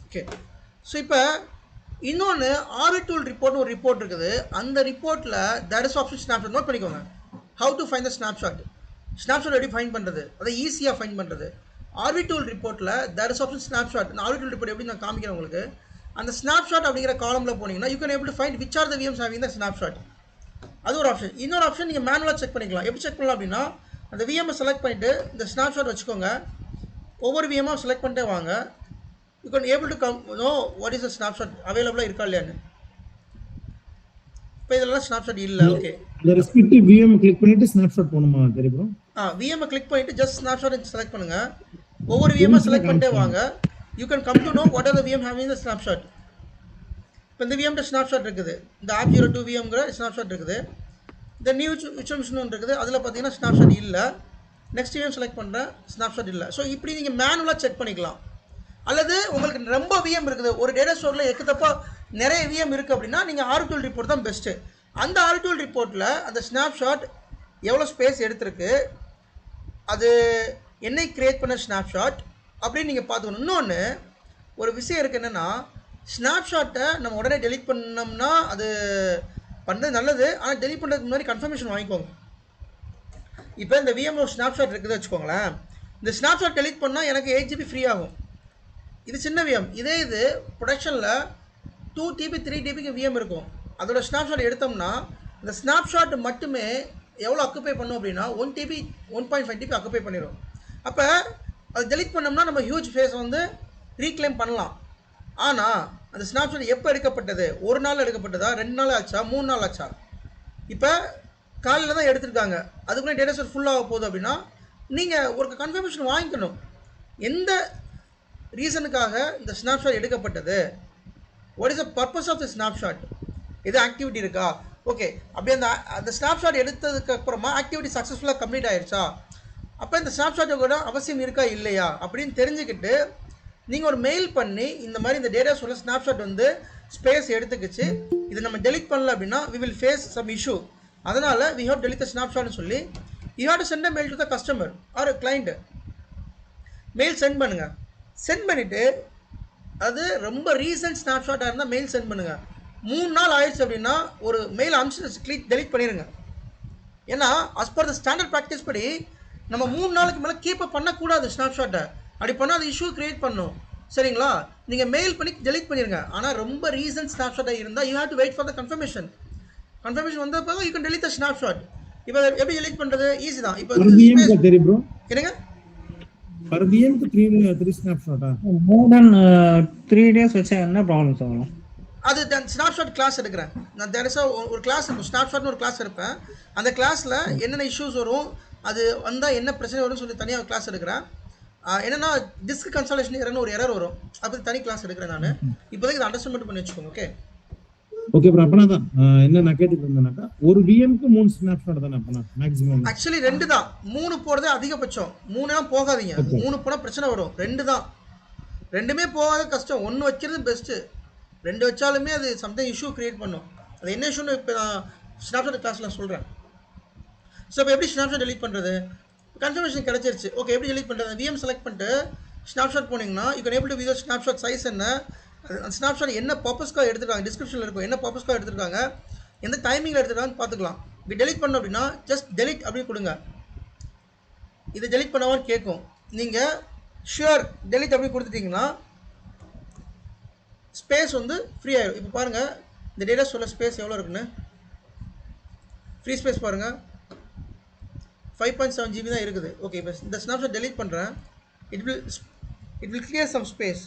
ஓகே, ஸோ இப்போ இன்னொன்று ஆர்பிட்டூல் ரிப்போர்ட்னு ஒரு ரிப்போர்ட் இருக்குது. அந்த ரிப்போர்ட்டில் that is option snapshot. Note பண்ணிக்கோங்க. How to find the snapshot எப்படி ஃபைண்ட் பண்ணுறது, அதை ஈஸியாக ஃபைண்ட் பண்ணுறது. ஆர்பிட்டூல் ரிப்போர்ட்டில் தட் இஸ் ஆப்ஷன் ஸ்னாப்ஷாட். இந்த ஆர்பிட்டூல் ரிப்போர்ட் எப்படி நான் காமிக்கிறேன் உங்களுக்கு. அந்த ஸ்னாப்ஷாட் அப்படிங்கிற காலமில் போனீங்கன்னா you can able to find which are the VMs having the snapshot. அது ஒரு ஆப்ஷன். இன்னொரு ஆப்ஷன் நீங்கள் மேனுவலாக செக் பண்ணிக்கலாம். எப்படி செக் பண்ணலாம் அப்படின்னா அந்த விஎம்ஐ செலக்ட் பண்ணிவிட்டு இந்த ஸ்னாப்ஷாட் வச்சுக்கோங்க. ஒவ்வொரு விஎம்மாக செலக்ட் பண்ணிட்டே வாங்க. You can able to know what is the snapshot அவைலபிளாக இருக்கா இல்லையான்னு. இப்போ இதெல்லாம் ஸ்னாப்ஷாட் இல்லை. ஓகே, இந்த ரெஸ்பெக்டிவ் விஎம் கிளிக் பண்ணிட்டு ஸ்னாப்ஷாட் போணுமா தெரியும்? விஎம்ஐ கிளிக் பண்ணிட்டு ஜஸ்ட் ஸ்னாப்ஷாட் செலக்ட் பண்ணுங்க. ஒவ்வொரு விஎம்ஐ செலக்ட் பண்ணிட்டே வாங்க. You can come to know what are the VM having the snapshot. இப்போ இந்த விஎம்ட ஸ்னாப்ஷாட் இருக்குது, இந்த app02 விஎம்ங்கிற ஸ்னாப்ஷாட் இருக்குது. இந்த நியூ விர்ச்சுவல் மிஷின் ஒன்று இருக்குது, அதில் பார்த்தீங்கன்னா ஸ்னாப்ஷாட் இல்லை. நெக்ஸ்ட் விஎம் செலக்ட் பண்ணுறேன், ஸ்னாப்ஷாட் இல்லை. ஸோ இப்படி நீங்கள் மேனுவலாக செக் பண்ணிக்கலாம். அல்லது உங்களுக்கு ரொம்ப விஎம் இருக்குது, ஒரு டேட்டா ஸ்டோரில் எக்குத்தப்பா நிறைய விஎம் இருக்குது அப்படின்னா நீங்கள் ஆர்பிட்டூல் ரிப்போர்ட் தான் பெஸ்ட்டு. அந்த ஆர்பிட்டூல் ரிப்போர்ட்டில் அந்த ஸ்னாப்ஷாட் எவ்வளோ ஸ்பேஸ் எடுத்திருக்கு, அது என்னை க்ரியேட் பண்ண ஸ்னாப்ஷாட் அப்படின்னு நீங்கள் பார்த்துக்கணும். இன்னொன்று ஒரு விஷயம் இருக்குது என்னென்னா, ஸ்னாப்ஷாட்டை நம்ம உடனே டெலிட் பண்ணோம்னா அது பண்ணுறது நல்லது. ஆனால் டெலிட் பண்ணுறதுக்கு முன்னாடி கன்ஃபர்மேஷன் வாங்கிக்கோங்க. இப்போ இந்த விஎம்ஓ ஸ்னாப்ஷாட் இருக்குது வச்சுக்கோங்களேன். இந்த ஸ்னாப்ஷாட் டெலிட் பண்ணால் எனக்கு 8 GB ஃப்ரீ ஆகும். இது சின்ன விஎம். இதே இது ப்ரொடக்ஷனில் 2 TB 3 TBக்கு விஎம் இருக்கும். அதோட ஸ்னாப்ஷாட் எடுத்தோம்னா இந்த ஸ்னாப்ஷாட் மட்டுமே எவ்வளோ அக்குப்பை பண்ணும் அப்படின்னா 1 TB 1.5 TB அக்குப்பை பண்ணிடும். அப்போ அது டெலிட் பண்ணோம்னா நம்ம ஹியூஜ் ஃபேஸ் வந்து ரீக்ளைம் பண்ணலாம். ஆனால் அந்த ஸ்னாப்ஷாட் எப்போ எடுக்கப்பட்டது, ஒரு நாள் எடுக்கப்பட்டதா, 2 நாள் ஆச்சா, 3 நாள் ஆச்சா? இப்போ காலையில் தான் எடுத்துருக்காங்க, அதுக்குள்ளே டேட்டா செட் ஃபுல்லாக போகுது அப்படின்னா நீங்கள் ஒரு கன்ஃபர்மேஷன் வாங்கிக்கணும். எந்த ரீசனுக்காக இந்த ஸ்னாப்ஷாட் எடுக்கப்பட்டது, what is the purpose of the snapshot, எது ஆக்டிவிட்டி இருக்கா, ஓகே அப்படி அந்த ஸ்னாப்ஷாட் எடுத்ததுக்கு அப்புறமா ஆக்டிவிட்டி சக்ஸஸ்ஃபுல்லாக கம்ப்ளீட் ஆகிடுச்சா, அப்போ இந்த ஸ்னாப்ஷாட்டோட அவசியம் இருக்கா இல்லையா அப்படின்னு தெரிஞ்சுக்கிட்டு நீங்கள் ஒரு மெயில் பண்ணி இந்த மாதிரி இந்த டேட்டா சொல்ல ஸ்னாப்ஷாட் வந்து ஸ்பேஸ் எடுத்துக்கிச்சு, இதை நம்ம டெலிட் பண்ணல அப்படின்னா we will face some issue, அதனால் we have to delete the snapshot சொல்லி you have to send a mail to the customer or a client. Mail sent பண்ணுங்கள். சென்ட் பண்ணிவிட்டு அது ரொம்ப ரீசன்ட் ஸ்னாப்ஷாட்டாக இருந்தால் மெயில் சென்ட் பண்ணுங்கள். 3 நாள் ஆயிடுச்சு அப்படின்னா ஒரு மெயில் அனுப்பிச்சு கிளிக் டெலிட் பண்ணிடுங்க. ஏன்னா as per the standard practice படி நம்ம 3 நாளுக்கு மேலே கீப்பப் பண்ணக்கூடாது ஸ்னாப்ஷாட்டை. அப்படி பண்ணால் அது இஷ்யூ க்ரியேட் பண்ணும். சரிங்களா? நீங்கள் மெயில் பண்ணி டெலிட் பண்ணிடுங்க. ஆனால் ரொம்ப ரீசன்ட் ஸ்னாப்ஷாட்டாக இருந்தால் you have to wait for the confirmation வந்த பிறகு you can delete the snapshot. இப்போ எப்படி டெலிட் பண்ணுறது? ஈஸி தான். இப்போ என்னங்க பர் விஎம்க்கு 3 ஸ்னாப்ஷாட்டா? more than 3 days வச்சா என்ன ப்ராப்ளம்ஸ் வரும்? அது ஸ்னாப்ஷாட் கிளாஸ் எடுக்கிறேன் நான். ஒரு கிளாஸ் இருக்கும், ஸ்னாப்ஷாட்னு ஒரு கிளாஸ் எடுப்பேன். அந்த கிளாஸில் என்னென்ன இஷ்யூஸ் வரும், அது வந்தால் என்ன பிரச்சனை வரும்னு சொல்லி தனியாக கிளாஸ் எடுக்கிறேன். என்னென்னா டிஸ்க் கன்சல்டேஷன் எரர்னு ஒரு எரர் வரும், அப்போ தனி கிளாஸ் எடுக்கிறேன் நான். இப்போதைக்கு இதை அண்டர்ஸ்டாண்ட் பண்ணி வச்சுக்கோங்க. Okay okay bro. அப்பனா தான் என்ன நான் கேட்டுட்டு இருந்தேனாக்கா ஒரு விஎம்க்கு 3 ஸ்னாப்ஷாட் தானே அப்பனா மேக்ஸிமம்? ஆக்சுவலி 2 தான். 3 போகிறதே அதிகபட்சம். 3 போகாதீங்க. 3 போனால் பிரச்சனை வரும். 2 தான். ரெண்டுமே போகாத கஷ்டம். ஒன்று வைக்கிறது பெஸ்ட்டு. ரெண்டு வச்சாலுமே அது சம்திங் இஷ்யூ க்ரியேட் பண்ணும். அது என்ன இஷ்யூன்னு இப்போ நான் ஸ்னாப்ஷாட் கிளாஸில் சொல்கிறேன். ஸோ இப்போ எப்படி ஸ்னாப்ஷாட் டெலிட் பண்ணுறது? கன்ஃபர்மேஷன் கிடச்சிருச்சு. ஓகே, எப்படி டெலிட் பண்ணுறது? விஎம் செலக்ட் பண்ணிட்டு ஸ்னாப்ஷாட் போனீங்கன்னா you can able to view snapshot size என்ன, அந்த ஸ்னாப்ஷாட் என்ன பர்பஸ்க்காக எடுத்துருக்காங்க, டிஸ்கிரிப்ஷனில் இருக்கும் என்ன பர்பஸ்க்காக எடுத்துருக்காங்க, எந்த டைமிங்கில் எடுத்துருக்காங்கன்னு பார்த்துக்கலாம். இப்படி டெலிட் பண்ணோம் அப்படின்னா ஜஸ்ட் டெலிட் அப்படின்னு கொடுங்க. இதை டெலிட் பண்ணவான்னு கேட்கும். நீங்கள் ஷுர் டெலிட் அப்படி கொடுத்துட்டிங்கன்னா ஸ்பேஸ் வந்து ஃப்ரீ ஆகிடும். இப்போ பாருங்கள் இந்த டேட்டா சொல்ல ஸ்பேஸ் எவ்வளோ இருக்குன்னு. ஃப்ரீ ஸ்பேஸ் பாருங்கள் 5.7 GB தான் இருக்குது. ஓகே, இப்போ இந்த ஸ்னாப்ஷாட் டெலிட் பண்ணுறேன். It will clear some space.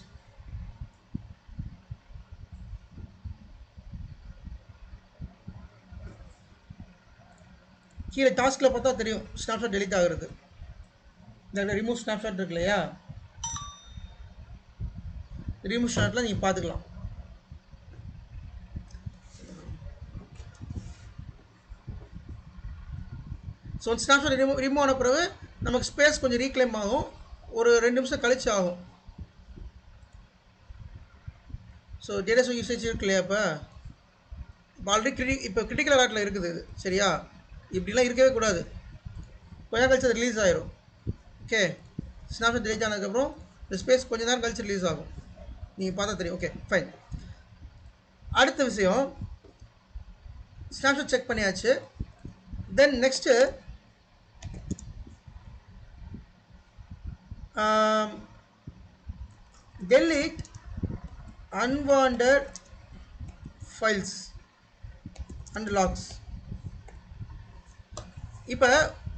கீழே டாஸ்கில் பார்த்தா தெரியும் ஸ்னாப்ஷாட் டெலிட் ஆகுறது. இந்த ரிமூவ் ஸ்னாப்ஷாட் இருக்கு இல்லையா, ரிமூவ் ஷாட்டில் நீங்கள் பார்த்துக்கலாம். ஸோ ஸ்னாப்ஷாட் ரிமூவ் ஆன பிறகு நமக்கு ஸ்பேஸ் கொஞ்சம் ரீக்ளைம் ஆகும். ஒரு 2 நிமிஷம் கழிச்சு ஆகும். ஸோ டேட்டா யூசேஜ் இருக்கு இல்லையா, இப்போ ஆல்ரெடி இப்போ கிரிட்டிக்கல் அலர்ட்டில் இருக்குது இது. சரியா, இப்படிலாம் இருக்கவே கூடாது. கொஞ்சம் கழிச்சு அது ரிலீஸ் ஆயிரும். ஓகே, ஸ்னாப்ஷாட் டெலிட் ஆனதுக்கப்புறம் இந்த ஸ்பேஸ் கொஞ்சம் நேரம் கழிச்சு ரிலீஸ் ஆகும். நீங்கள் பார்த்தா தெரியும். Okay fine. அடுத்த விஷயம், ஸ்னாப்ஷாட் செக் பண்ணியாச்சு. Then next delete unwanted files and logs. இப்போ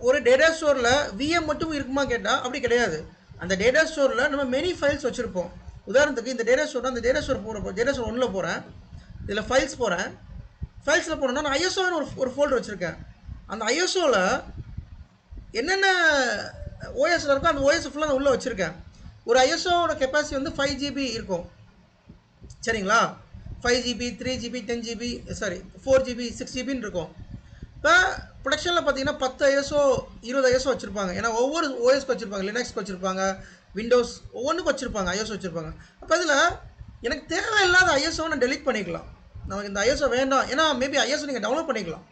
ஒரு டேட்டா ஸ்டோரில் விஎம் மட்டும் இருக்குமா கேட்டால் அப்படி கிடையாது. அந்த டேட்டா ஸ்டோரில் நம்ம மெனி ஃபைல்ஸ் வச்சுருப்போம். உதாரணத்துக்கு இந்த டேட்டா ஸ்டோர், அந்த டேட்டா ஸ்டோர் போகிறப்போ டேட்டா ஸ்டோர் 1ல் போகிறேன், இதில் ஃபைல்ஸ் போகிறேன். ஃபைல்ஸில் போனோன்னா நான் ஐஎஸ்ஓன்னு ஒரு ஃபோல்டர் வச்சுருக்கேன். அந்த ஐஎஸ்ஓவில் என்னென்ன ஓஎஸில் இருக்கோ அந்த ஓஎஸ் ஃபுல்லாக நான் உள்ளே வச்சுருக்கேன். ஒரு ஐஎஸ்ஓவோட கெப்பாசிட்டி வந்து 5 GB இருக்கும். சரிங்களா, 5 GB, 3 GB, 10 GB, sorry 4 GB, 6 GBன்னு இருக்கும். இப்போ ப்ரொடக்ஷனில் பார்த்தீங்கன்னா 10 ஐஎஸ்ஓ 20 ஐஎஸ்ஓ வச்சுருப்பாங்க. ஏன்னா ஒவ்வொரு ஓஎஸ்க்கு வச்சுருப்பாங்க, லினக்ஸ்க்கு வச்சுருப்பாங்க, விண்டோஸ் ஒவ்வொன்றுக்கு வச்சுருப்பாங்க, ஐஎஸ்ஓ வச்சுருப்பாங்க. அப்போ இதில் எனக்கு தேவையில்லாத ஐஎஸ்ஓவை நான் டெலிட் பண்ணிக்கலாம். நமக்கு இந்த ஐஎஸ்ஓ வேண்டாம், ஏன்னா மேபி ஐஎஸ்ஓ நீங்கள் டவுன்லோட் பண்ணிக்கலாம்.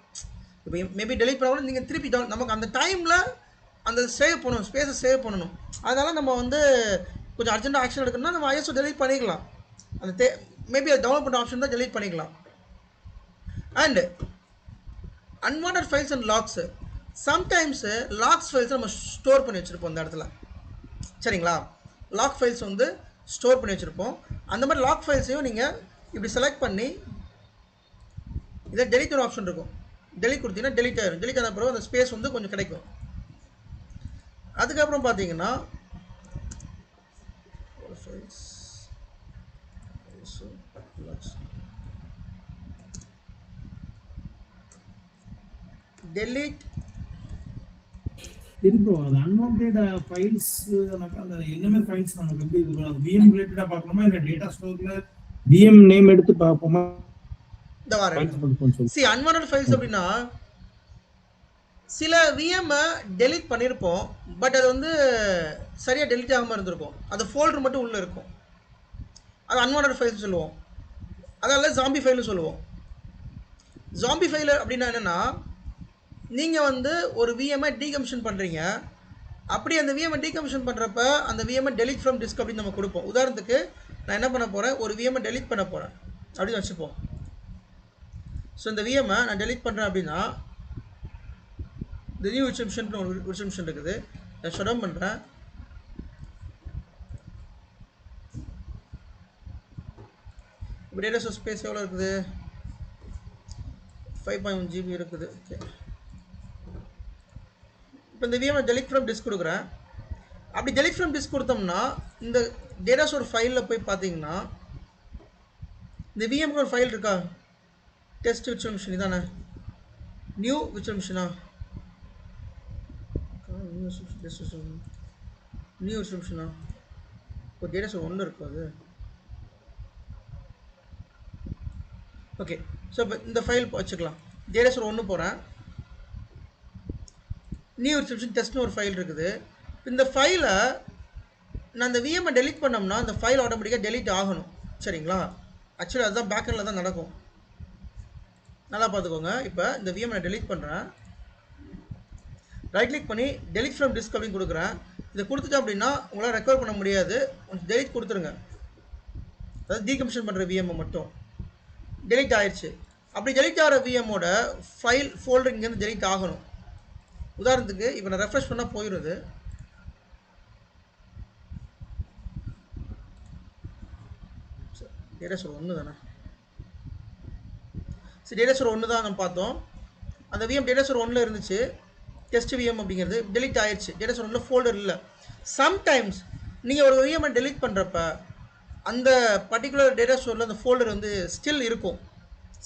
இப்போ மேபி டெலிட் பண்ண கூட நீங்கள் திருப்பி நமக்கு அந்த டைமில் அந்த சேவ் பண்ணணும், ஸ்பேஸை சேவ் பண்ணணும். அதனால் நம்ம வந்து கொஞ்சம் அர்ஜென்ட்டாக ஆக்ஷன் எடுக்கணும்னா நம்ம ஐஎஸ்ஓ டெலிட் பண்ணிக்கலாம். அந்த மேபி அது டவுன்லோட் பண்ணுற ஆப்ஷன் தான் டெலிட் பண்ணிக்கலாம். And unwanted files and logs, sometimes logs ஃபைல்ஸை நம்ம ஸ்டோர் பண்ணி வச்சுருப்போம் இந்த இடத்துல. சரிங்களா, லாக் ஃபைல்ஸ் வந்து ஸ்டோர் பண்ணி வச்சுருப்போம். அந்த மாதிரி லாக் ஃபைல்ஸையும் நீங்கள் இப்படி செலக்ட் பண்ணி இதை டெலிட் ஒரு ஆப்ஷன் இருக்கும். டெலிட் கொடுத்தீங்கன்னா டெலிட் ஆகிடும். டெலிட் ஆன பிறகு அந்த ஸ்பேஸ் வந்து கொஞ்சம் கிடைக்கும். அதுக்கப்புறம் பார்த்தீங்கன்னா delete திரும்ப அது அன்வான்டட் ஃபைல்ஸ், அந்த எல்லாமே ஃபைல்ஸ் நமக்கு எப்படி இது விஎம் ரிலேட்டடா பார்க்கணுமா இல்ல டேட்டா ஸ்டோர்ல விஎம் நேம் எடுத்து பார்ப்போமா? இந்த வாரம் see unwanted files அப்படின்னா சில விஎம்ஐ டெலிட் பண்ணியிருப்போம், பட் அது வந்து சரியாக டெலிட் ஆகாமல் இருந்திருக்கும். அது ஃபோல்டர் மட்டும் உள்ளே இருக்கும். அது அன்வான்டட் ஃபைல்ஸ் சொல்லுவோம். அதனால ஜாம்பி ஃபைல்னு சொல்லுவோம். ஜாம்பி ஃபைல் அப்படின்னா என்னென்னா, நீங்கள் வந்து ஒரு விஎம்ஐ டீகமிஷன் பண்ணுறீங்க. அப்படி அந்த விஎம்ஐ டீகமிஷன் பண்ணுறப்ப அந்த விஎம்ஐ டெலிட் ஃப்ரம் டிஸ்க் அப்படின்னு நம்ம கொடுப்போம். உதாரணத்துக்கு நான் என்ன பண்ண போகிறேன், ஒரு விஎம்ஐ டெலிட் பண்ண போகிறேன் அப்படின்னு வச்சுப்போம். ஸோ இந்த விஎம்ஐ நான் டெலிட் பண்ணுறேன் அப்படின்னா இந்த நியூ விர்ச்சுவல் ஒரு விர்ச்சுவல் இருக்குது, நான் ஷட் டவுன் பண்ணுறேன். இப்போ டேட்டா ஸ்டோர் ஸ்பேஸ் எவ்வளோ இருக்குது, 5.1 GB இருக்குது. ஓகே, இப்போ இந்த விஎம்ஐ டெலிட் ஃப்ரம் டிஸ்க் கொடுக்குறேன். அப்படி டெலிட் ஃப்ரம் டிஸ்க் கொடுத்தோம்னா இந்த டேட்டா ஸ்டோர் ஃபைலில் போய் பார்த்தீங்கன்னா இந்த விஎம்க்கு ஒரு ஃபைல் இருக்கா, டெஸ்ட் விர்ச்சுவல் மிஷின் இதானே, நியூ விர்ச்சுவல் மிஷினா, நியூ விர்ச்சுவல் மிஷினா, ஒரு டேட்டா ஸ்டோர் 1 இருக்கும் அது. ஓகே, ஸோ இப்போ இந்த ஃபைல் வச்சுக்கலாம். டேட்டா ஸ்டோர் 1 போகிறேன், நியூ விர்ச்சுவல் மிஷின் டெஸ்ட்னு ஒரு ஃபைல் இருக்குது. இந்த ஃபைலை நான் அந்த விஎம்ஐ டெலிட் பண்ணோம்னா அந்த ஃபைல் ஆட்டோமேட்டிக்காக டெலிட் ஆகணும். சரிங்களா? ஆக்சுவலி அதுதான் பேக்கெண்டில் தான் நடக்கும். நல்லா பார்த்துக்கோங்க. இப்போ இந்த விஎம்ஐ நான் டெலிட் பண்ணுறேன். ரைட் கிளிக் பண்ணி டெலிட் ஃப்ரம் டிஸ்க் அப்படின்னு கொடுக்குறேன். இதை கொடுத்துட்டேன் அப்படின்னா உங்களால் ரெக்கவர் பண்ண முடியாது. கொஞ்சம் டெலிட் கொடுத்துருங்க. அதாவது டீகமிஷன் பண்ணுற விஎம்ஐ மட்டும் டெலிட் ஆயிடுச்சு. அப்படி டெலிட் ஆகிற விஎம்மோட ஃபைல் ஃபோல்டர் இங்கேருந்து டெலிட் ஆகணும். உதாரணத்துக்கு இப்போ நான் ரெஃப்ரெஷ் பண்ணால் போயிடுது. டேட்டா ஸ்டோர் 1 தானே. சரி, டேட்டா ஸ்டோர் 1 தான் நம்ம பார்த்தோம். அந்த விஎம் டேட்டா ஸ்டோர் 1ல் இருந்துச்சு. டெஸ்ட் விஎம் அப்படிங்கிறது டெலிட் ஆயிடுச்சு. டேட்டா ஸ்டோர் 1ல் ஃபோல்டர் இல்லை. சம்டைம்ஸ் நீங்கள் ஒரு விஎம்ஐ டெலிட் பண்ணுறப்ப அந்த பர்டிகுலர் டேட்டா ஸ்டோரில் அந்த ஃபோல்டர் வந்து ஸ்டில் இருக்கும்.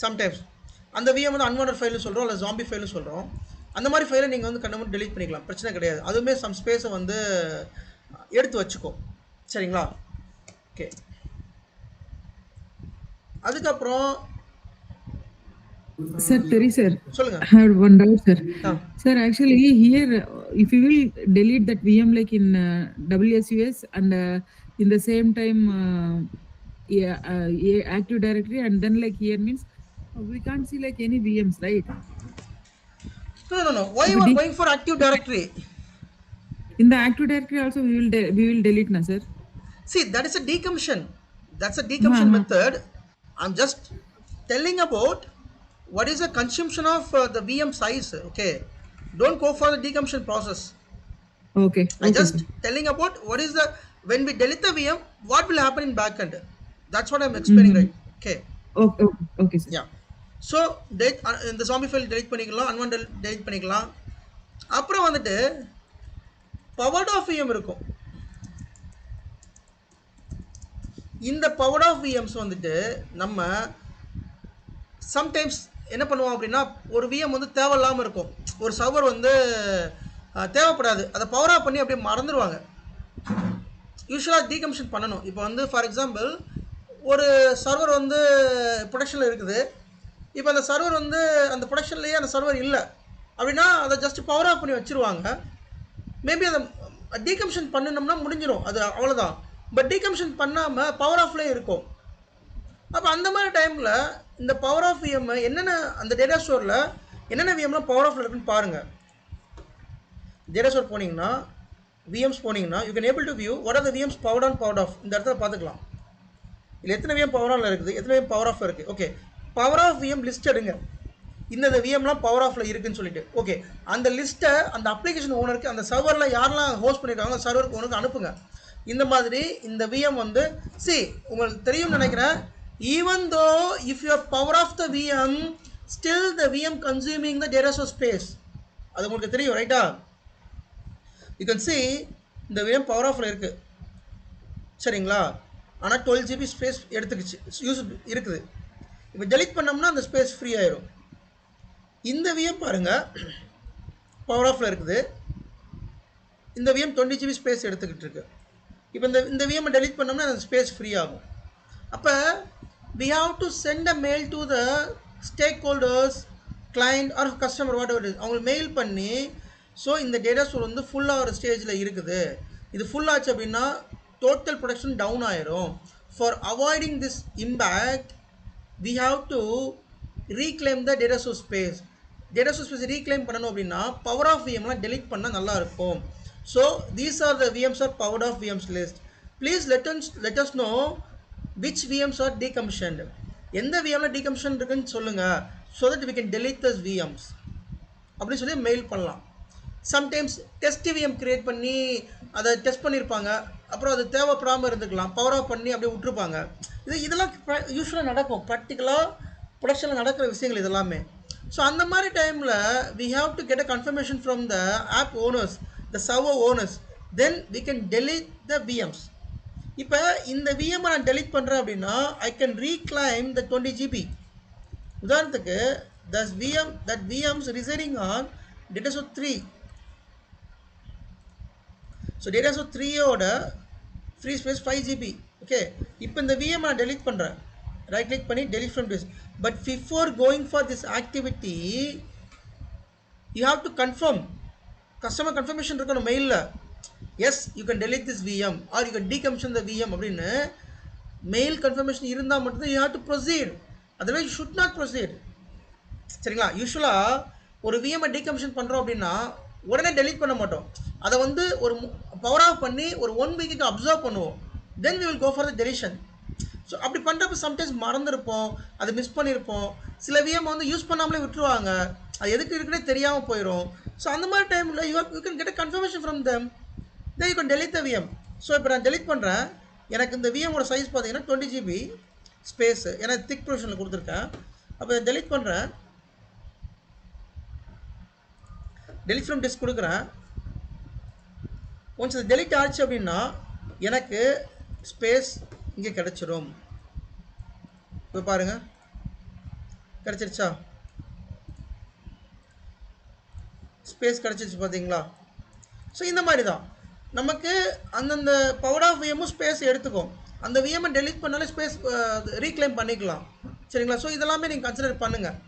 சம்டைம்ஸ் அந்த விஎம் வந்து அன்வான்ட் ஃபைல்னு சொல்கிறோம், இல்லை ஜாம்பி ஃபைல்னு சொல்கிறோம். அந்த மாதிரி ஃபைலை நீங்கள் வந்து கண்டிப்பாக டெலிட் பண்ணிக்கலாம், பிரச்சனை கிடையாது. அதுவுமே சம் ஸ்பேஸை வந்து எடுத்து வச்சுக்கோ. சரிங்களா? ஓகே. அதுக்கப்புறம் Sir, Terry sir, சொல்லுங்க. I have one doubt, sir. Ah. Sir, actually here, if you will delete that VM like in WSUS and in the same time Active Directory, and then like here means we can't see like any VMs, right? No. Why you are going for Active Directory? In the Active Directory also we will delete, na sir. See, that is a decommission. That's a decommission method. I'm just telling about what is the consumption of the VM size. Okay, don't go for the decommission process. Okay. I just telling about what is the, when we delete the VM, what will happen in backend. That's what I'm explaining, right? Okay. Okay, sir. Yeah. So இந்த zombie file delete பண்ணிக்கலாம், unwanted delete பண்ணிக்கலாம். அப்புறம் வந்துட்டு powered off VM இருக்கும். இந்த powered off VMs வந்துட்டு நம்ம sometimes என்ன பண்ணுவோம் அப்படின்னா, ஒரு விஎம் வந்து தேவையில்லாமல் இருக்கும். ஒரு சர்வர் வந்து தேவைப்படாது, அதை பவர் ஆஃப் பண்ணி அப்படியே மறந்துடுவாங்க. யூஸ்வலாக டீகமிஷன் பண்ணணும். இப்போ வந்து ஃபார் எக்ஸாம்பிள் ஒரு சர்வர் வந்து ப்ரொடக்ஷனில் இருக்குது. இப்போ அந்த சர்வர் வந்து அந்த ப்ரொடக்ஷன்லேயே அந்த சர்வர் இல்லை அப்படின்னா அதை ஜஸ்ட் பவர் ஆஃப் பண்ணி வச்சுருவாங்க. மேபி அதை டீகமிஷன் பண்ணினோம்னா முடிஞ்சிடும், அது அவ்வளோதான். பட் டீகமிஷன் பண்ணாமல் பவர் ஆஃப்லேயே இருக்கும். அப்போ அந்த மாதிரி டைமில் இந்த பவர் ஆஃப் விஎம் என்னென்ன அந்த டேட்டா ஸ்டோரில் என்னென்ன விஎம்லாம் பவர் ஆஃபில் இருக்குன்னு பாருங்கள். டேட்டா ஸ்டோர் போனீங்கன்னா விஎம்ஸ் போனீங்கன்னா you can able to view what are the VMs power on power off. இந்த இடத்துல பார்த்துக்கலாம். இல்லை எத்தனை விஎம் பவர் ஆனில் இருக்குது, எத்தனை விஎம் பவர் ஆஃப் இருக்குது. Okay, power off VM list எடுங்க. இந்த விஎம்லாம் பவர் ஆஃபில் இருக்குதுன்னு சொல்லிட்டு. ஓகே, அந்த லிஸ்ட்டை அந்த அப்ளிகேஷன் ஓனருக்கு, அந்த சர்வரில் யாரெல்லாம் ஹோஸ்ட் பண்ணியிருக்காங்க அந்த சர்வருக்கு ஓனருக்கு அனுப்புங்க. இந்த மாதிரி இந்த விஎம் வந்து உங்களுக்கு தெரியும்னு நினைக்கிறேன். Even though if you are power off the VM, still the VM consuming the data source space. அது உங்களுக்கு தெரியும், ரைட்டா? You can see இந்த VM power offல இருக்கு. சரிங்களா? ஆனால் 12 GB ஸ்பேஸ் எடுத்துக்கிச்சு, யூஸ் இருக்குது. இப்போ டெலிட் பண்ணோம்னா அந்த ஸ்பேஸ் ஃப்ரீ ஆயிரும். இந்த VM பாருங்க பவர் ஆஃப்ல இருக்குது. இந்த VM 20 GB ஸ்பேஸ் எடுத்துக்கிட்டு இருக்கு. இப்போ இந்த VM டெலிட் பண்ணோம்னா அந்த ஸ்பேஸ் ஃப்ரீ ஆகும். அப்போ we have to send a mail to the stakeholders, client or customer, whatever it is. அவங்களுக்கு மெயில் பண்ணி, ஸோ இந்த டேட்டா ஸ்டோர் வந்து ஃபுல்லாக ஒரு ஸ்டேஜில் இருக்குது, இது ஃபுல் ஆச்சு அப்படின்னா டோட்டல் ப்ரொடக்ஷன் டவுன் ஆயிரும். For avoiding this impact we have to reclaim the data source space. Data source space reclaim பண்ணணும் அப்படின்னா பவர் ஆஃப் விஎம்லாம் டெலிட் பண்ணால் நல்லா இருக்கும். So these are the VMs are powered off VMs list. Please let us know which VMs are decommissioned. எந்த VMல decommission இருக்குன்னு சொல்லுங்கள், so that we can delete those VMs அப்படின்னு சொல்லி மெயில் பண்ணலாம். சம்டைம்ஸ் டெஸ்ட் VM கிரியேட் பண்ணி அதை test பண்ணியிருப்பாங்க, அப்புறம் அது தேவைப்படாமல் இருந்துக்கலாம், பவர் ஆஃப் பண்ணி அப்படியே விட்டுருப்பாங்க. இதெல்லாம் யூஸ்வலாக நடக்கும், ப்ராக்டிக்கலாக ப்ரொடக்ஷனில் நடக்கிற விஷயங்கள் இதெல்லாமே. ஸோ அந்த மாதிரி டைமில் we have to get a confirmation from the app owners, the server owners, then we can delete the VMs. இப்போ இந்த விஎம் நான் டெலிட் பண்ணுறேன் அப்படின்னா I can reclaim the 20 GB. உதாரணத்துக்கு that VMs residing on data source 3. So data source 3யோட free space 5 GB. Okay, இப்போ இந்த VM நான் டெலிட் பண்ணுறேன், ரைட் கிளிக் பண்ணி delete from disk. But before going for this activity you have to confirm, customer confirmation இருக்கணும் மெயிலில். Yes you can delete this VM or you can decommission the VM அப்படின்னு mail confirmation இருந்தால் மட்டும்தான் you have to proceed, otherwise you should not proceed. சரிங்களா? யூஸ்வலாக ஒரு VMI decommission பண்ணுறோம் அப்படின்னா உடனே டெலீட் பண்ண மாட்டோம், அதை வந்து ஒரு பவர் ஆஃப் பண்ணி ஒரு 1 வீக்குக்கு அப்சர்வ் பண்ணுவோம், then we will go for the deletion. So அப்படி பண்ணுறப்ப சம்டைம்ஸ் மறந்துருப்போம், அதை மிஸ் பண்ணியிருப்போம், சில விஎம் வந்து யூஸ் பண்ணாமலே விட்டுருவாங்க, அது எதுக்கு இருக்குன்னே தெரியாமல் போயிடும். ஸோ அந்த மாதிரி டைமில் you can get a confirmation from them, then you can delete the VM. So இப்போ நான் delete பண்ணுறேன், எனக்கு இந்த விஎமோட சைஸ் பார்த்தீங்கன்னா 20 GB ஸ்பேஸு, ஏன்னா திக் ப்ரொவிஷனில் கொடுத்துருக்கேன். அப்போ delete பண்ணுறேன், delete from disk கொடுக்குறேன். ஒன்ஸ் அது delete ஆச்சு அப்படின்னா எனக்கு ஸ்பேஸ் இங்கே கிடச்சிரும். இப்போ பாருங்கள் கிடச்சிருச்சா, ஸ்பேஸ் கிடச்சிருச்சு பார்த்தீங்களா? ஸோ இந்த மாதிரி தான் நமக்கு அந்தந்த பவர் ஆஃப் விஎம்மும் ஸ்பேஸ் எடுத்துக்கும், அந்த விஎம்ஐ டெலிட் பண்ணாலே ஸ்பேஸ் ரீக்ளைம் பண்ணிக்கலாம். சரிங்களா? ஸோ இதெல்லாமே நீங்கள் கன்சிடர் பண்ணுங்கள்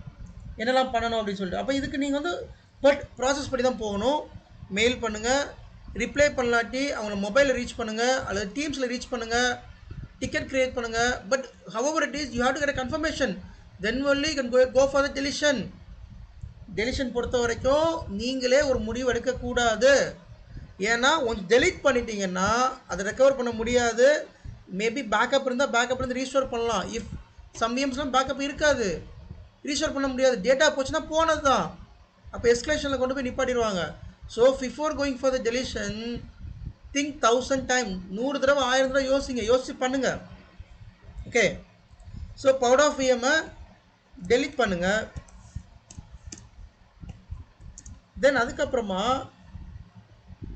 என்னெல்லாம் பண்ணணும் அப்படின்னு சொல்லிட்டு. அப்போ இதுக்கு நீங்கள் வந்து ப்ராசஸ் படி தான் போகணும். மெயில் பண்ணுங்கள், ரிப்ளை பண்ணலாட்டி அவங்கள மொபைலில் ரீச் பண்ணுங்கள் அல்லது டீம்ஸில் ரீச் பண்ணுங்கள், டிக்கெட் க்ரியேட் பண்ணுங்கள். But however it is you have to get a confirmation, then only you can go for the deletion. Deletion பொறுத்த வரைக்கும் நீங்களே ஒரு முடிவு எடுக்கக்கூடாது, ஏன்னா ஒன்ஸ் டெலிட் பண்ணிட்டீங்கன்னா அதை ரெக்கவர் பண்ண முடியாது. மேபி பேக்கப் இருந்தால் பேக்கப்லேருந்து ரீஸ்டோர் பண்ணலாம், இஃப் சம் விஎம்ஸ்லாம் பேக்கப் இருக்காது, ரீஸ்டோர் பண்ண முடியாது, டேட்டா போச்சுன்னா போனது தான், அப்போ எஸ்கலேஷனில் கொண்டு போய் நிப்பாட்டிடுவாங்க. So before going for the deletion think 1000 time, 100 தடவை 1000 தடவை யோசிச்சு பண்ணுங்கள். ஓகே, ஸோ பவர் ஆஃப் விஎம்ஐ டெலிட் பண்ணுங்கள். தென் அதுக்கப்புறமா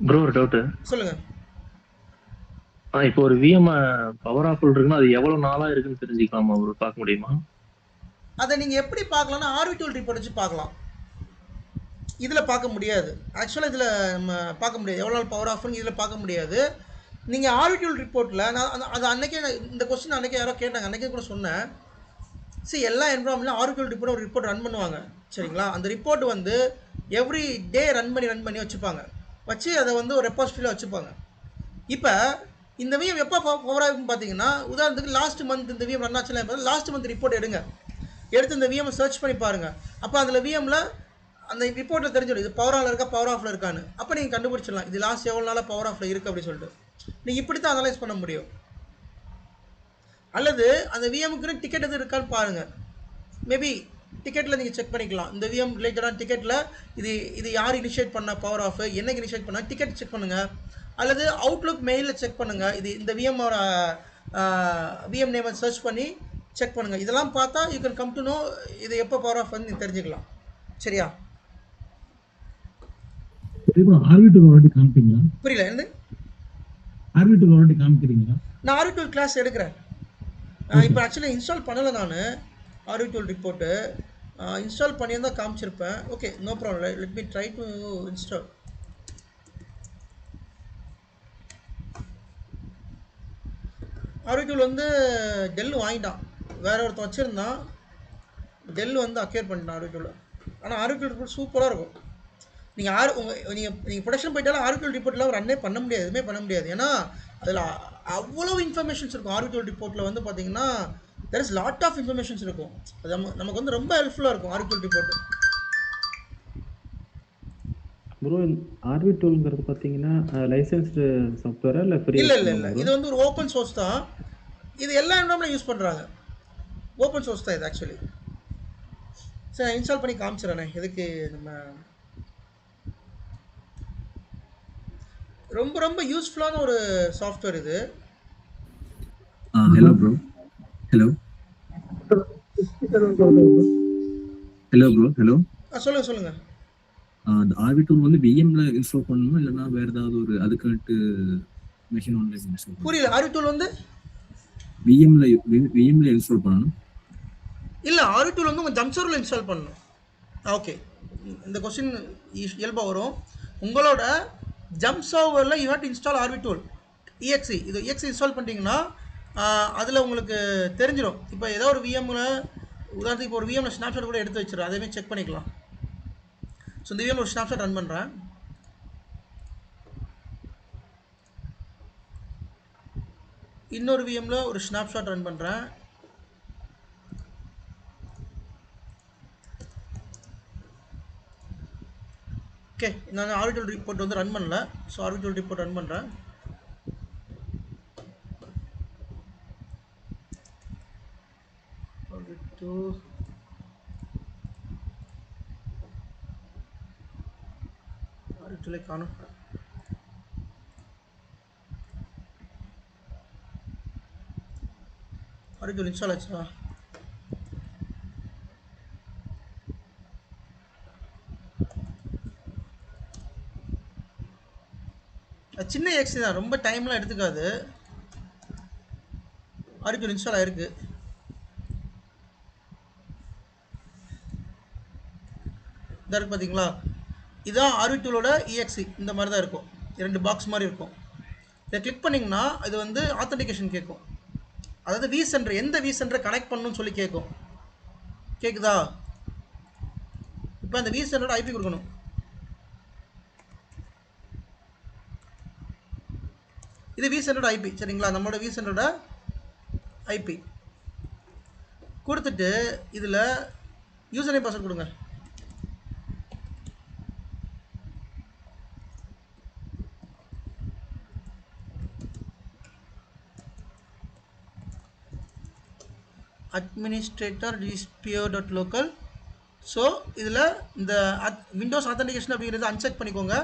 ப்ரோ ஒரு டவுட்டு சொல்லுங்கள். இப்போ ஒரு விஎம் பவர் ஆஃப் இருக்குன்னா அது எவ்வளவு நாளா இருக்குன்னு தெரிஞ்சுக்கலாமா ப்ரோ, பார்க்க முடியுமா? அதை நீங்கள் எப்படி பார்க்கலாம்னா ஆர்வி டூல் ரிப்போர்ட் வச்சு பார்க்கலாம், இதில் பார்க்க முடியாது. ஆக்சுவலாக இதில் நம்ம பார்க்க முடியாது, எவ்வளோ நாள் பவர் ஆஃப்னு இதில் பார்க்க முடியாது. நீங்கள் ஆர்வி டூல் ரிப்போர்ட்டில் நான் அது அன்றைக்கே இந்த கொஸ்டின் அன்றைக்கே யாரோ கேட்டாங்க, அன்றைக்கே கூட சொன்னேன். எல்லா என்வரான்மெண்ட்லையும் ஆர்வி டூல் ரிப்போர்ட் ஒரு ரிப்போர்ட் ரன் பண்ணுவாங்க. சரிங்களா? அந்த ரிப்போர்ட் வந்து எவ்ரி டே ரன் பண்ணி வச்சுப்பாங்க, வச்சு அதை வந்து ஒரு ரெப்பாசிட்டரியில் வச்சுப்பாங்க. இப்போ இந்த விஎம் எப்போ பவர் ஆகுன்னு பார்த்தீங்கன்னா, உதாரணத்துக்கு லாஸ்ட் மந்த் இந்த விஎம் ரன் ஆச்சுன்னா லாஸ்ட் மந்த் ரிப்போர்ட் எடுத்து இந்த விஎம் சர்ச் பண்ணி பாருங்கள். அப்போ அதில் விஎம்மில் அந்த ரிப்போர்ட்டில் தெரிஞ்சிடும் இது பவர் ஆஃபில் இருக்கா பவர் ஆஃபில் இருக்கான்னு. அப்போ நீங்கள் கண்டுபிடிச்சிடலாம் இது லாஸ்ட் எவ்வளோ நாளாக பவர் ஆஃபில் இருக்குது அப்படின்னு சொல்லிட்டு நீங்கள் இப்படி தான் அனலைஸ் பண்ண முடியும். அல்லது அந்த விஎம்முக்குன்னு டிக்கெட் எது இருக்கான்னு பாருங்கள், மேபி டிக்கெட்டில் நீங்கள் செக் பண்ணிக்கலாம். இந்த விஎம் ரிலேட்டடான டிக்கெட்டில் இது யார் இனிஷியேட் பண்ண பவர் ஆஃப், என்னைக்கு இனிஷியேட் பண்ணால் டிக்கெட் செக் பண்ணுங்கள். அல்லது அவுட்லுக் மெயிலில் செக் பண்ணுங்கள், இது இந்த விஎம்மோட விஎம் நேமை சர்ச் பண்ணி செக் பண்ணுங்கள். இதெல்லாம் பார்த்தா you can come to know இது எப்போ பவர் ஆஃப் வந்து நீங்கள் தெரிஞ்சுக்கலாம். சரியா? புரியல என்ன? நான் ஆர்வி டூல் கிளாஸ் எடுக்கிறேன். இப்போ ஆக்சுவலி இன்ஸ்டால் பண்ணலை, நான் ஆர்வி டூல் ரிப்போர்ட்டு இன்ஸ்டால் பண்ணியிருந்தால் காமிச்சிருப்பேன். Okay, no problem, let me try to install. RV tool வந்து டெல் வாங்கிட்டான், வேற ஒருத்தன் வச்சுருந்தான், டெல் வந்து அக்யூர் பண்ணிட்டான் ஆர்வி டூல். ஆனால் ஆர்வி டூல் ரிப்போர்ட் சூப்பராக இருக்கும். நீங்கள் ப்ரொடக்ஷன் போயிட்டாலும் ஆர்வி டூல் ரிப்போர்ட்டில் ரன்னே பண்ண முடியாது, எதுவுமே பண்ண முடியாது. ஏன்னா அதில் அவ்வளோ இன்ஃபர்மேஷன்ஸ் இருக்கும். ஆர்வி டூல் ரிப்போர்ட்டில் வந்து பார்த்தீங்கன்னா there is lot of informations இருக்கும். அது நமக்கு வந்து ரொம்ப ஹெல்ப்ஃபுல்லாக இருக்கும் RV tool report. Bro RV டூல்ங்கிறது பார்த்தீங்கன்னா லைசன்ஸ்டு சாஃப்ட்வேரா இல்லை ஃப்ரீ? இல்லை, இது வந்து ஒரு ஓப்பன் சோர்ஸ் தான். இது எல்லா என்வரான்மெண்ட்லையும் யூஸ் பண்ணுறாங்க, ஓப்பன் சோர்ஸ் தான் இது ஆக்சுவலி. சரி, நான் இன்ஸ்டால் பண்ணி காமிச்சிடறேன். எதுக்கு நம்ம ரொம்ப ரொம்ப யூஸ்ஃபுல்லான ஒரு சாஃப்ட்வேர் இது. ஹலோ ப்ரோ, ஹலோ சொல்லுங்க. அந்த ஆர்வி டூல் வந்து விஎம்ல இன்ஸ்டால் பண்ணணுமா இல்லைன்னா வேற ஏதாவது ஒரு அதுக்கு மெஷின் ஒன்ல இன்ஸ்டால்? புரியல. ஆர்வி டூல் வந்து விஎம்ல இன்ஸ்டால் பண்ணணும்? இல்லை, ஆர்வி டூல் வந்து உங்கள் ஜம்ப் சர்வரில் இன்ஸ்டால் பண்ணணும். ஓகே, இந்த கொஸ்டின் இயல்பாக வரும். உங்களோட ஜம்ப் சர்வரில் you have to install RV tool EXE. இது EXE இன்ஸ்டால் பண்ணிட்டீங்கன்னா அதில் உங்களுக்கு தெரிஞ்சிடும். இப்போ ஏதோ ஒரு விஎம்மில் உதாரணத்துக்கு இப்போ ஒரு விஎம்மில் ஸ்னாப்ஷாட் கூட எடுத்து வச்சிடும், அதேமாதிரி செக் பண்ணிக்கலாம். ஸோ இந்த விஎம்மில் ஒரு ஸ்னாப்ஷாட் ரன் பண்ணுறேன். இன்னொரு விஎம்ல ஒரு ஸ்னாப்ஷாட் ரன் பண்ணுறேன். ஓகே, நான் ஆர்பிட்டல் ரிப்போர்ட் வந்து ரன் பண்ணல. ஸோ ஆர்பிட்டல் ரிப்போர்ட் ரன் பண்ணுறேன். ஆர்பிட்டலை காணும். ஆர்பிட்டல் இன்ஸ்டால் ஆச்சா? சின்ன எக்ஸி தான், ரொம்ப டைம்லாம் எடுத்துக்காது. ஆர்பிட்டல் இன்ஸ்டால் ஆயிருக்கு. இதாக இருக்குது பார்த்தீங்களா? இதுதான் ஆர்பிட்டலோட EXE. இந்த மாதிரி தான் இருக்கும், 2 பாக்ஸ் மாதிரி இருக்கும். இதை கிளிக் பண்ணிங்கன்னா இது வந்து ஆத்தென்டிகேஷன் கேட்கும். அதாவது விசென்டர், எந்த விசென்டரை கனெக்ட் பண்ணணும்னு சொல்லி கேட்கும். கேட்குதா? இப்போ அந்த விசென்டரோட ஐபி கொடுக்கணும். இது விசென்டரோட ஐபி, சரிங்களா? நம்மளோட விசென்டரோட ஐபி கொடுத்துட்டு இதில் யூசர் நேம் பாஸ்வேர்ட் கொடுங்க. administrator dspio.local. ஸோ இதில் இந்த விண்டோஸ் ஆத்தென்டிகேஷன் அப்படிங்கிறது அன்செக் பண்ணிக்கோங்க.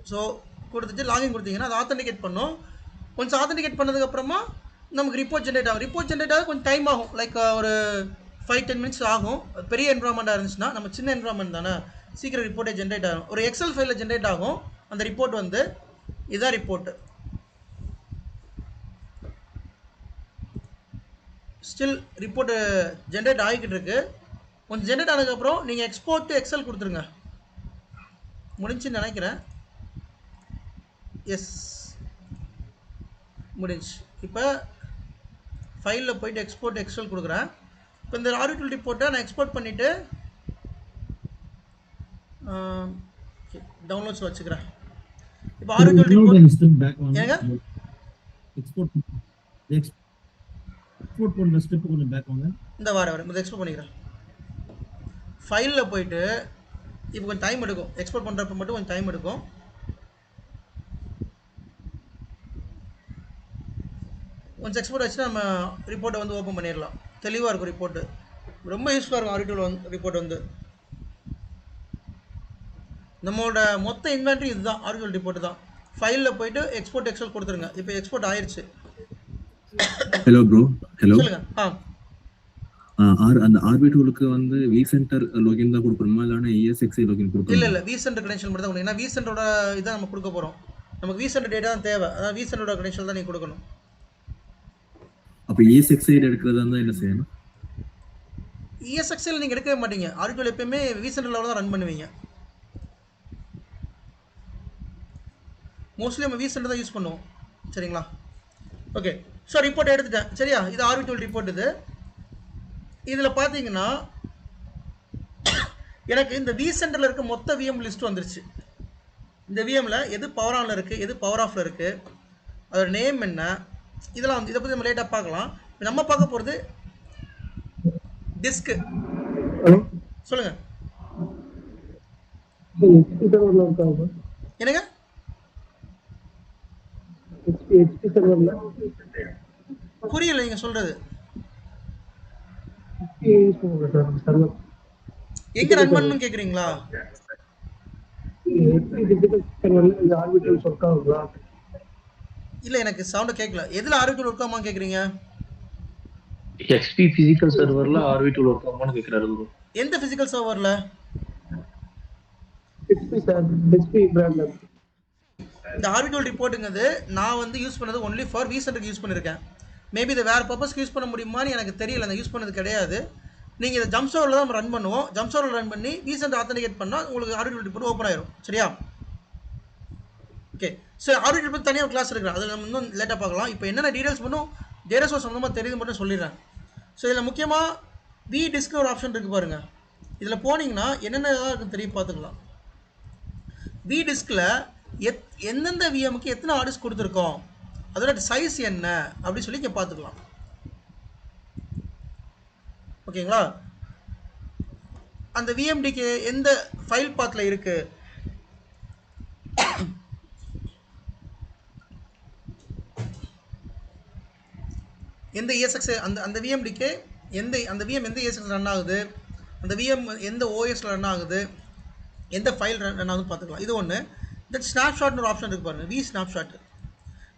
ஸோ கொடுத்துட்டு லாகின் கொடுத்தீங்கன்னா அது ஆத்தென்டிகேட் பண்ணும். கொஞ்சம் ஆத்தென்டிகேட் பண்ணதுக்கப்புறமா நமக்கு ரிப்போர்ட் ஜென்ரேட் ஆகும். ரிப்போர்ட் ஜென்ரேட் ஆக கொஞ்சம் டைம் ஆகும், லைக் ஒரு 5-10 மினிட்ஸ் ஆகும். பெரிய என்வரான்மெண்ட்டாக இருந்துச்சுன்னா, நம்ம சின்ன என்வரான்மெண்ட் தானே, சீக்கிரம் ரிப்போர்ட்டே ஜென்ரேட் ஆகும். ஒரு எக்ஸல் ஃபைலில் ஜென்ரேட் ஆகும் அந்த ரிப்போர்ட் வந்து. இதுதான் ரிப்போர்ட்டு. ஸ்டில் ரிப்போர்ட்டு ஜென்ரேட் ஆகிக்கிட்டு இருக்கு. கொஞ்சம் ஜென்ரேட் ஆனதுக்கப்புறம் நீங்கள் எக்ஸ்போர்ட் டு எக்ஸல் கொடுத்துருங்க. முடிஞ்சுன்னு நினைக்கிறேன். எஸ், முடிஞ்சு. இப்போ ஃபைலில் போய்ட்டு எக்ஸ்போர்ட் எக்ஸல் கொடுக்குறேன். இப்போ இந்த ஆர்பிட்டல் ரிப்போர்ட்டை நான் எக்ஸ்போர்ட் பண்ணிவிட்டு டவுன்லோட்ஸில் வச்சுக்கிறேன். இப்போ ஆர்பிட்டல் ரிப்போர்ட் ஏங்க எக்ஸ்போர்ட் பண்ணுற ஸ்டெப் கொஞ்சம் பேக் வாங்க. இந்த வர இதை எக்ஸ்போர்ட் பண்ணிக்கிறேன். ஃபைலில் போயிட்டு இப்போ கொஞ்சம் டைம் எடுக்கும், எக்ஸ்போர்ட் பண்ணுறப்ப மட்டும் கொஞ்சம் டைம் எடுக்கும். கொஞ்சம் எக்ஸ்போர்ட் ஆச்சுன்னா நம்ம ரிப்போர்ட்டை வந்து ஓப்பன் பண்ணிடலாம். தெளிவாக இருக்கும் ரிப்போர்ட்டு, ரொம்ப யூஸ்ஃபுல்லாக இருக்கும். ஆர்பிட்டல் ரிப்போர்ட் வந்து நம்மளோட மொத்த இன்வென்ட்ரி இதுதான், ஆர்பிட்டல் ரிப்போர்ட் தான். ஃபைலில் போயிட்டு எக்ஸ்போர்ட் எக்ஸல் கொடுத்துருங்க. இப்போ எக்ஸ்போர்ட் ஆயிடுச்சு. Hello bro, hello. சொல்லுங்க. அந்த ஆர்பிட்டலுக்கு வந்து விசென்டர் லாகின் தான் கொடுக்கணுமா, இல்லைன்னா ESXi லாகின் கொடுக்கணுமா? இல்லை விசென்டர் கிரெடென்ஷியல் மட்டும் தான் கொடுக்கணும். ஏன்னா விசென்டரோட இதான் நம்ம கொடுக்க போகிறோம். நமக்கு விசென்டர் டேட்டா தான் தேவை. அதாவது விசென்டரோட கிரெடென்ஷியல் தான் நீங்கள் கொடுக்கணும். அப்போ ESXi எடுக்கிறதா இருந்தால் என்ன செய்யணும்? ESXi நீங்கள் எடுக்கவே மாட்டீங்க. ஆர்பிட்டல் எப்பயுமே விசென்டர் லெவலில் தான் ரன் பண்ணுவீங்க. மோஸ்ட்லி நம்ம விசென்டர் தான் யூஸ் பண்ணுவோம், சரிங்களா? ஓகே, ஸோ ரிப்போர்ட் எடுத்துட்டேன், சரியா? இது ஆர்பிட்டல் ரிப்போர்ட். இதில் பார்த்தீங்கன்னா எனக்கு இந்த விசென்டரில் இருக்க மொத்த விஎம் லிஸ்ட் வந்துருச்சு. இந்த விஎம்மில் எது பவர் ஆனில் இருக்குது, எது பவர் ஆஃபில் இருக்குது, அதோட நேம் என்ன, இதெல்லாம் வந்து இதை பற்றி நம்ம லேட்டாக பார்க்கலாம். நம்ம பார்க்க போகிறது டிஸ்க்கு. சொல்லுங்கள். என்னங்க? புரியல நீங்கள் சொல்கிறது. எங்கே ரன் பண்ணணும்னு கேட்குறீங்களா? இல்லை எனக்கு சவுண்டை கேட்கல. எதில் ஆர்பிட்டல் ஒர்க் ஆகுமான்னு கேட்குறீங்க? XP பிசிக்கல் சர்வர்ல ஆர்பிட்டல் ஒர்க் ஆகுமான்னு கேட்குறாரு ப்ரோ. எந்த ஃபிசிக்கல் சர்வரில்? இந்த ஆர்பிட்டல் ரிப்போர்ட்டுங்கிறது நான் வந்து யூஸ் பண்ணது ஒன்லி ஃபார் விசென்டருக்கு யூஸ் பண்ணியிருக்கேன். மேபி இதை வேறு பர்பஸ்க்கு யூஸ் பண்ண முடியுமான்னு எனக்கு தெரியல. நான் யூஸ் பண்ணது கிடையாது. நீங்கள் இதை ஜம்ப் சர்வரில் தான் நம்ம ரன் பண்ணுவோம். ஜம்ப் சர்வரில் ரன் பண்ணி விசென்டர் ஆத்தென்டிகேட் பண்ணால் உங்களுக்கு ஆர்பிட்டல் ரிப்போர்ட் ஓப்பன் ஆயிரும், சரியா? ஓகே, ஸோ ஆர்பிட்டல் பற்றி தனியாக கிளாஸ் இருக்கிறேன், அதில் நம்ம இன்னும் லேட்டாக பார்க்கலாம். இப்போ என்னென்ன டீடைல்ஸ் மட்டும் டேட்டா சோர்ஸ் சம்மந்தமாக தெரியுது மட்டும் சொல்லிடுறேன். ஸோ இதில் முக்கியமாக வி டிஸ்க்னு ஒரு ஆப்ஷன் இருக்குது பாருங்கள். இதில் போனீங்கன்னா என்னென்ன இருக்குன்னு தெரியும் பார்த்துக்கலாம். வி டிஸ்கில் எந்தெந்த விஎம்க்கு எத்தனை ஆர்டர்ஸ் கொடுத்துருக்கோம், அதோட சைஸ் என்ன அப்படின்னு சொல்லி இங்கே பார்த்துக்கலாம். ஓகேங்களா? அந்த விஎம்டிக்கு எந்த ஃபைல் பாத்தில் இருக்கு, எந்த ESX அந்த விஎம்டிக்கு அந்த விஎம் எந்த ESX ரன் ஆகுது, அந்த விஎம் எந்த ஓஎஸ்ல ரன் ஆகுது, எந்த ஃபைல் ரன் ஆகுதுன்னு பார்த்துக்கலாம். இது ஒன்று. தென் ஸ்னாப்ஷாட்னு ஒரு ஆப்ஷன் இருக்குது பாருங்கள், வி ஸ்னாப்ஷாட்.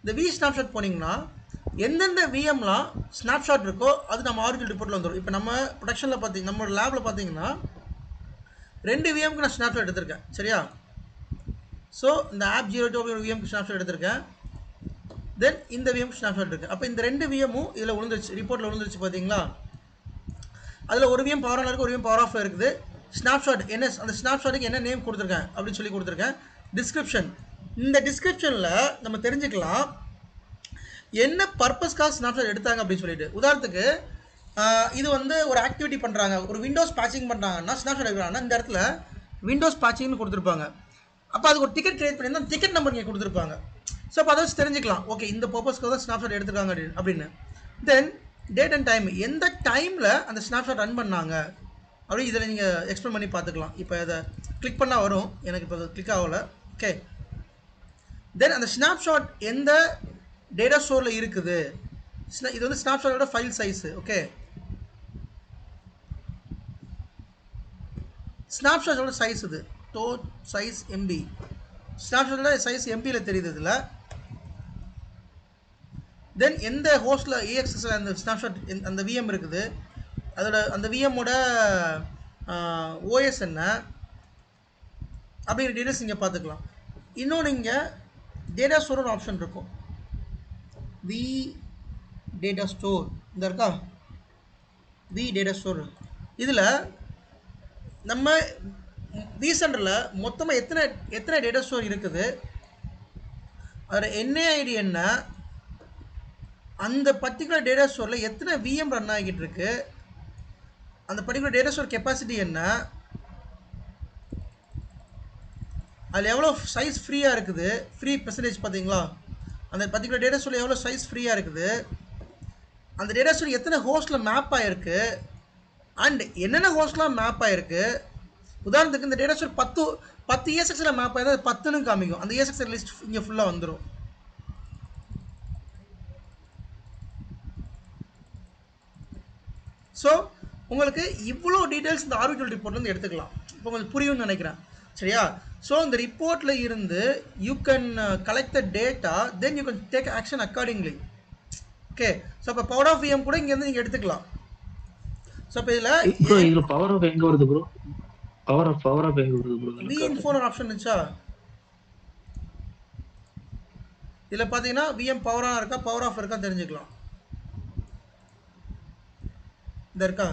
இந்த வி ஸ்னாப்ஷாட் போனீங்கன்னா எந்தெந்த விஎம்லாம் ஸ்னாப்ஷாட் இருக்கோ அது நம்ம ஆர்கிள் ரிப்போர்ட்டில் வந்துடும். இப்போ நம்ம ப்ரொடக்ஷனில் பார்த்தீங்கன்னா நம்ம லேபில் பார்த்தீங்கன்னா 2 விஎம்க்கு நான் ஸ்னாப்ஷாட் எடுத்திருக்கேன். சரியா? ஸோ இந்த ஆப் 02 அப்படிங்கிற விஎம்க்கு ஸ்னாப்ஷாட் எடுத்திருக்கேன். தென் இந்த விஎம்க்கு ஸ்னாப்ஷாட் இருக்குது. அப்போ இந்த 2 விஎம்மும் இதில் விழுந்துருச்சு, ரிப்போர்ட்டில் விழுந்துருச்சு பார்த்தீங்களா? அதில் ஒரு விஎம் பவர் ஆன் இருக்குது, ஒரு விஎம் பவர் ஆஃபில் இருக்குது. ஸ்னாப்ஷாட் என்ன, அந்த ஸ்னாப்ஷாட்டுக்கு என்ன நேம் கொடுத்துருக்கேன் அப்படின்னு சொல்லி கொடுத்துருக்கேன். டிஸ்கிரிப்ஷன், இந்த டிஸ்கிரிப்ஷனில் நம்ம தெரிஞ்சுக்கலாம் என்ன பர்பஸ்க்காக ஸ்னாப்ஷாட் எடுத்தாங்க அப்படின்னு சொல்லிட்டு. உதாரணத்துக்கு இது வந்து ஒரு ஆக்டிவிட்டி பண்ணுறாங்க, ஒரு விண்டோஸ் பேட்சிங் பண்ணுறாங்கன்னா ஸ்னாப்ஷாட் எடுக்கிறாங்கன்னா இந்த இடத்துல விண்டோஸ் பேட்சிங்னு கொடுத்துருப்பாங்க. அப்போ அதுக்கு ஒரு டிக்கெட் கிரியேட் பண்ணி அந்த டிக்கெட் நம்பர் இங்கே கொடுத்துருப்பாங்க. ஸோ அப்போ அதை வச்சு தெரிஞ்சுக்கலாம், ஓகே இந்த பர்பஸ்க்காக தான் ஸ்னாப்ஷாட் எடுத்துருக்காங்க அப்படின்னு. தென் டேட் அண்ட் டைம், எந்த டைமில் அந்த ஸ்னாப்ஷாட் ரன் பண்ணாங்க அப்படி இதில் நீங்கள் எக்ஸ்பிளைன் பண்ணி பார்த்துக்கலாம். இப்போ இதை கிளிக் பண்ணால் வரும், எனக்கு இப்போ கிளிக் ஆகலை. ஓகே. தென் அந்த ஸ்னாப்ஷாட் எந்த டேட்டா ஸ்டோரில் இருக்குது, இது வந்து ஸ்னாப்ஷாட்டோட ஃபைல் சைஸு. ஓகே, ஸ்னாப்ஷாட்டோட சைஸ் இது சைஸ் எம்பி, ஸ்னாப்ஷாட்டோட சைஸ் எம்பியில் தெரியுது இதில். தென் எந்த ஹோஸ்டில் EXSல அந்த ஸ்னாப்ஷாட் அந்த விஎம் இருக்குது, அதோட அந்த விஎம்மோட ஓஎஸ் என்ன அப்படிங்கிற டீட்டெயில்ஸ் இங்கே பார்த்துக்கலாம். இன்னொன்று இங்கே டேட்டா ஸ்டோர் ஆப்ஷன் இருக்கும், வி டேட்டா ஸ்டோர் இந்த இருக்கா, வி டேட்டா ஸ்டோர். இதில் நம்ம விசென்டரில் மொத்தமாக எத்தனை டேட்டா ஸ்டோர் இருக்குது, அதோட NAID என்ன, அந்த பர்டிகுலர் டேட்டா ஸ்டோரில் எத்தனை விஎம் ரன் ஆகிட்டு இருக்கு, அந்த பர்டிகுலர் டேட்டா ஸ்டோர் கெப்பாசிட்டி என்ன, அதில் எவ்வளோ சைஸ் ஃப்ரீயாக இருக்குது, ஃப்ரீ பெர்சன்டேஜ் பார்த்தீங்களா, அந்த பர்டிகுலர் டேட்டா ஸ்டோரில் எவ்வளோ சைஸ் ஃப்ரீயாக இருக்குது, அந்த டேட்டா ஸ்டோர் எத்தனை ஹோஸ்ட்டில் மேப் ஆகிருக்கு, அண்ட் என்னென்ன ஹோஸ்ட்லாம் மேப் ஆகிருக்கு. உதாரணத்துக்கு இந்த டேட்டா ஸ்டோர் 10 ESXல மேப் ஆகிருந்தா 10ன்னு காமிக்கும், அந்த ESX லிஸ்ட் இங்கே ஃபுல்லாக வந்துடும். ஸோ உங்களுக்கு இவ்வளோ டீட்டெயில்ஸ் இந்த ஆர்பிட்டல் ரிப்போர்ட்லேருந்து எடுத்துக்கலாம். இப்போ உங்களுக்கு புரியும்னு நினைக்கிறேன். சரியா? ஸோ இந்த ரிப்போர்ட்டில் இருந்து you can collect the data, then you can take action accordingly. Okay. So இப்போ பவர் ஆஃப் விஎம் கூட இங்கேருந்து நீங்கள் எடுத்துக்கலாம். ஸோ இப்போ இதில் பவர் ஆஃப் எங்கே வருது ப்ரோ? பவர் ஆஃப் எங்கே வருது ப்ரோ? வி இன்ஃபோன் ஆப்ஷன் இருந்துச்சா? இதில் பார்த்தீங்கன்னா விஎம் பவர் ஆன் இருக்கா பவர் ஆஃப் இருக்கா தெரிஞ்சுக்கலாம். இந்த இருக்கா?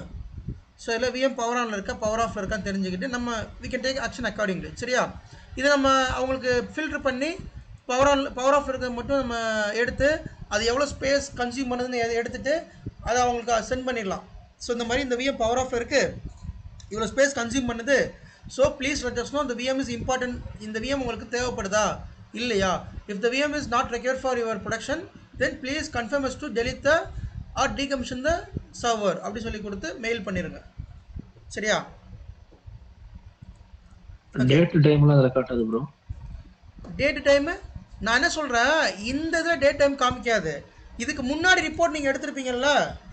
ஸோ இதில் விஎம் பவர் ஆனில் இருக்கா பவர் ஆஃப் இருக்கான்னு தெரிஞ்சுக்கிட்டு நம்ம we can take action accordingly. சரியா? இதை நம்ம அவங்களுக்கு ஃபில்ட்ரு பண்ணி பவர் ஆஃப் இருக்கிறது மட்டும் நம்ம எடுத்து அது எவ்வளோ ஸ்பேஸ் கன்சியூம் பண்ணுதுன்னு எடுத்துகிட்டு அதை அவங்களுக்கு சென்ட் பண்ணிடலாம். ஸோ இந்த மாதிரி இந்த விஎம் பவர் ஆஃப் இருக்குது, இவ்வளோ ஸ்பேஸ் கன்சியூம் பண்ணுது, so please let us know இந்த விஎம் இஸ் இம்பார்ட்டன்ட், இந்த விஎம் உங்களுக்கு தேவைப்படுதா இல்லையா. If the VM is not required for your production then please confirm us to delete the or decommission the server அப்படி சொல்லி கொடுத்து mail பண்ணிடுங்க. சரியா? டேட் டைம்லாம் அதில் காட்டாது ப்ரோ. டேட் டைமு நான் என்ன சொல்கிறேன், இந்த இதில் டேட் டைம் காமிக்காது. இதுக்கு முன்னாடி ரிப்போர்ட் நீங்கள் எடுத்திருப்பீங்கல்ல,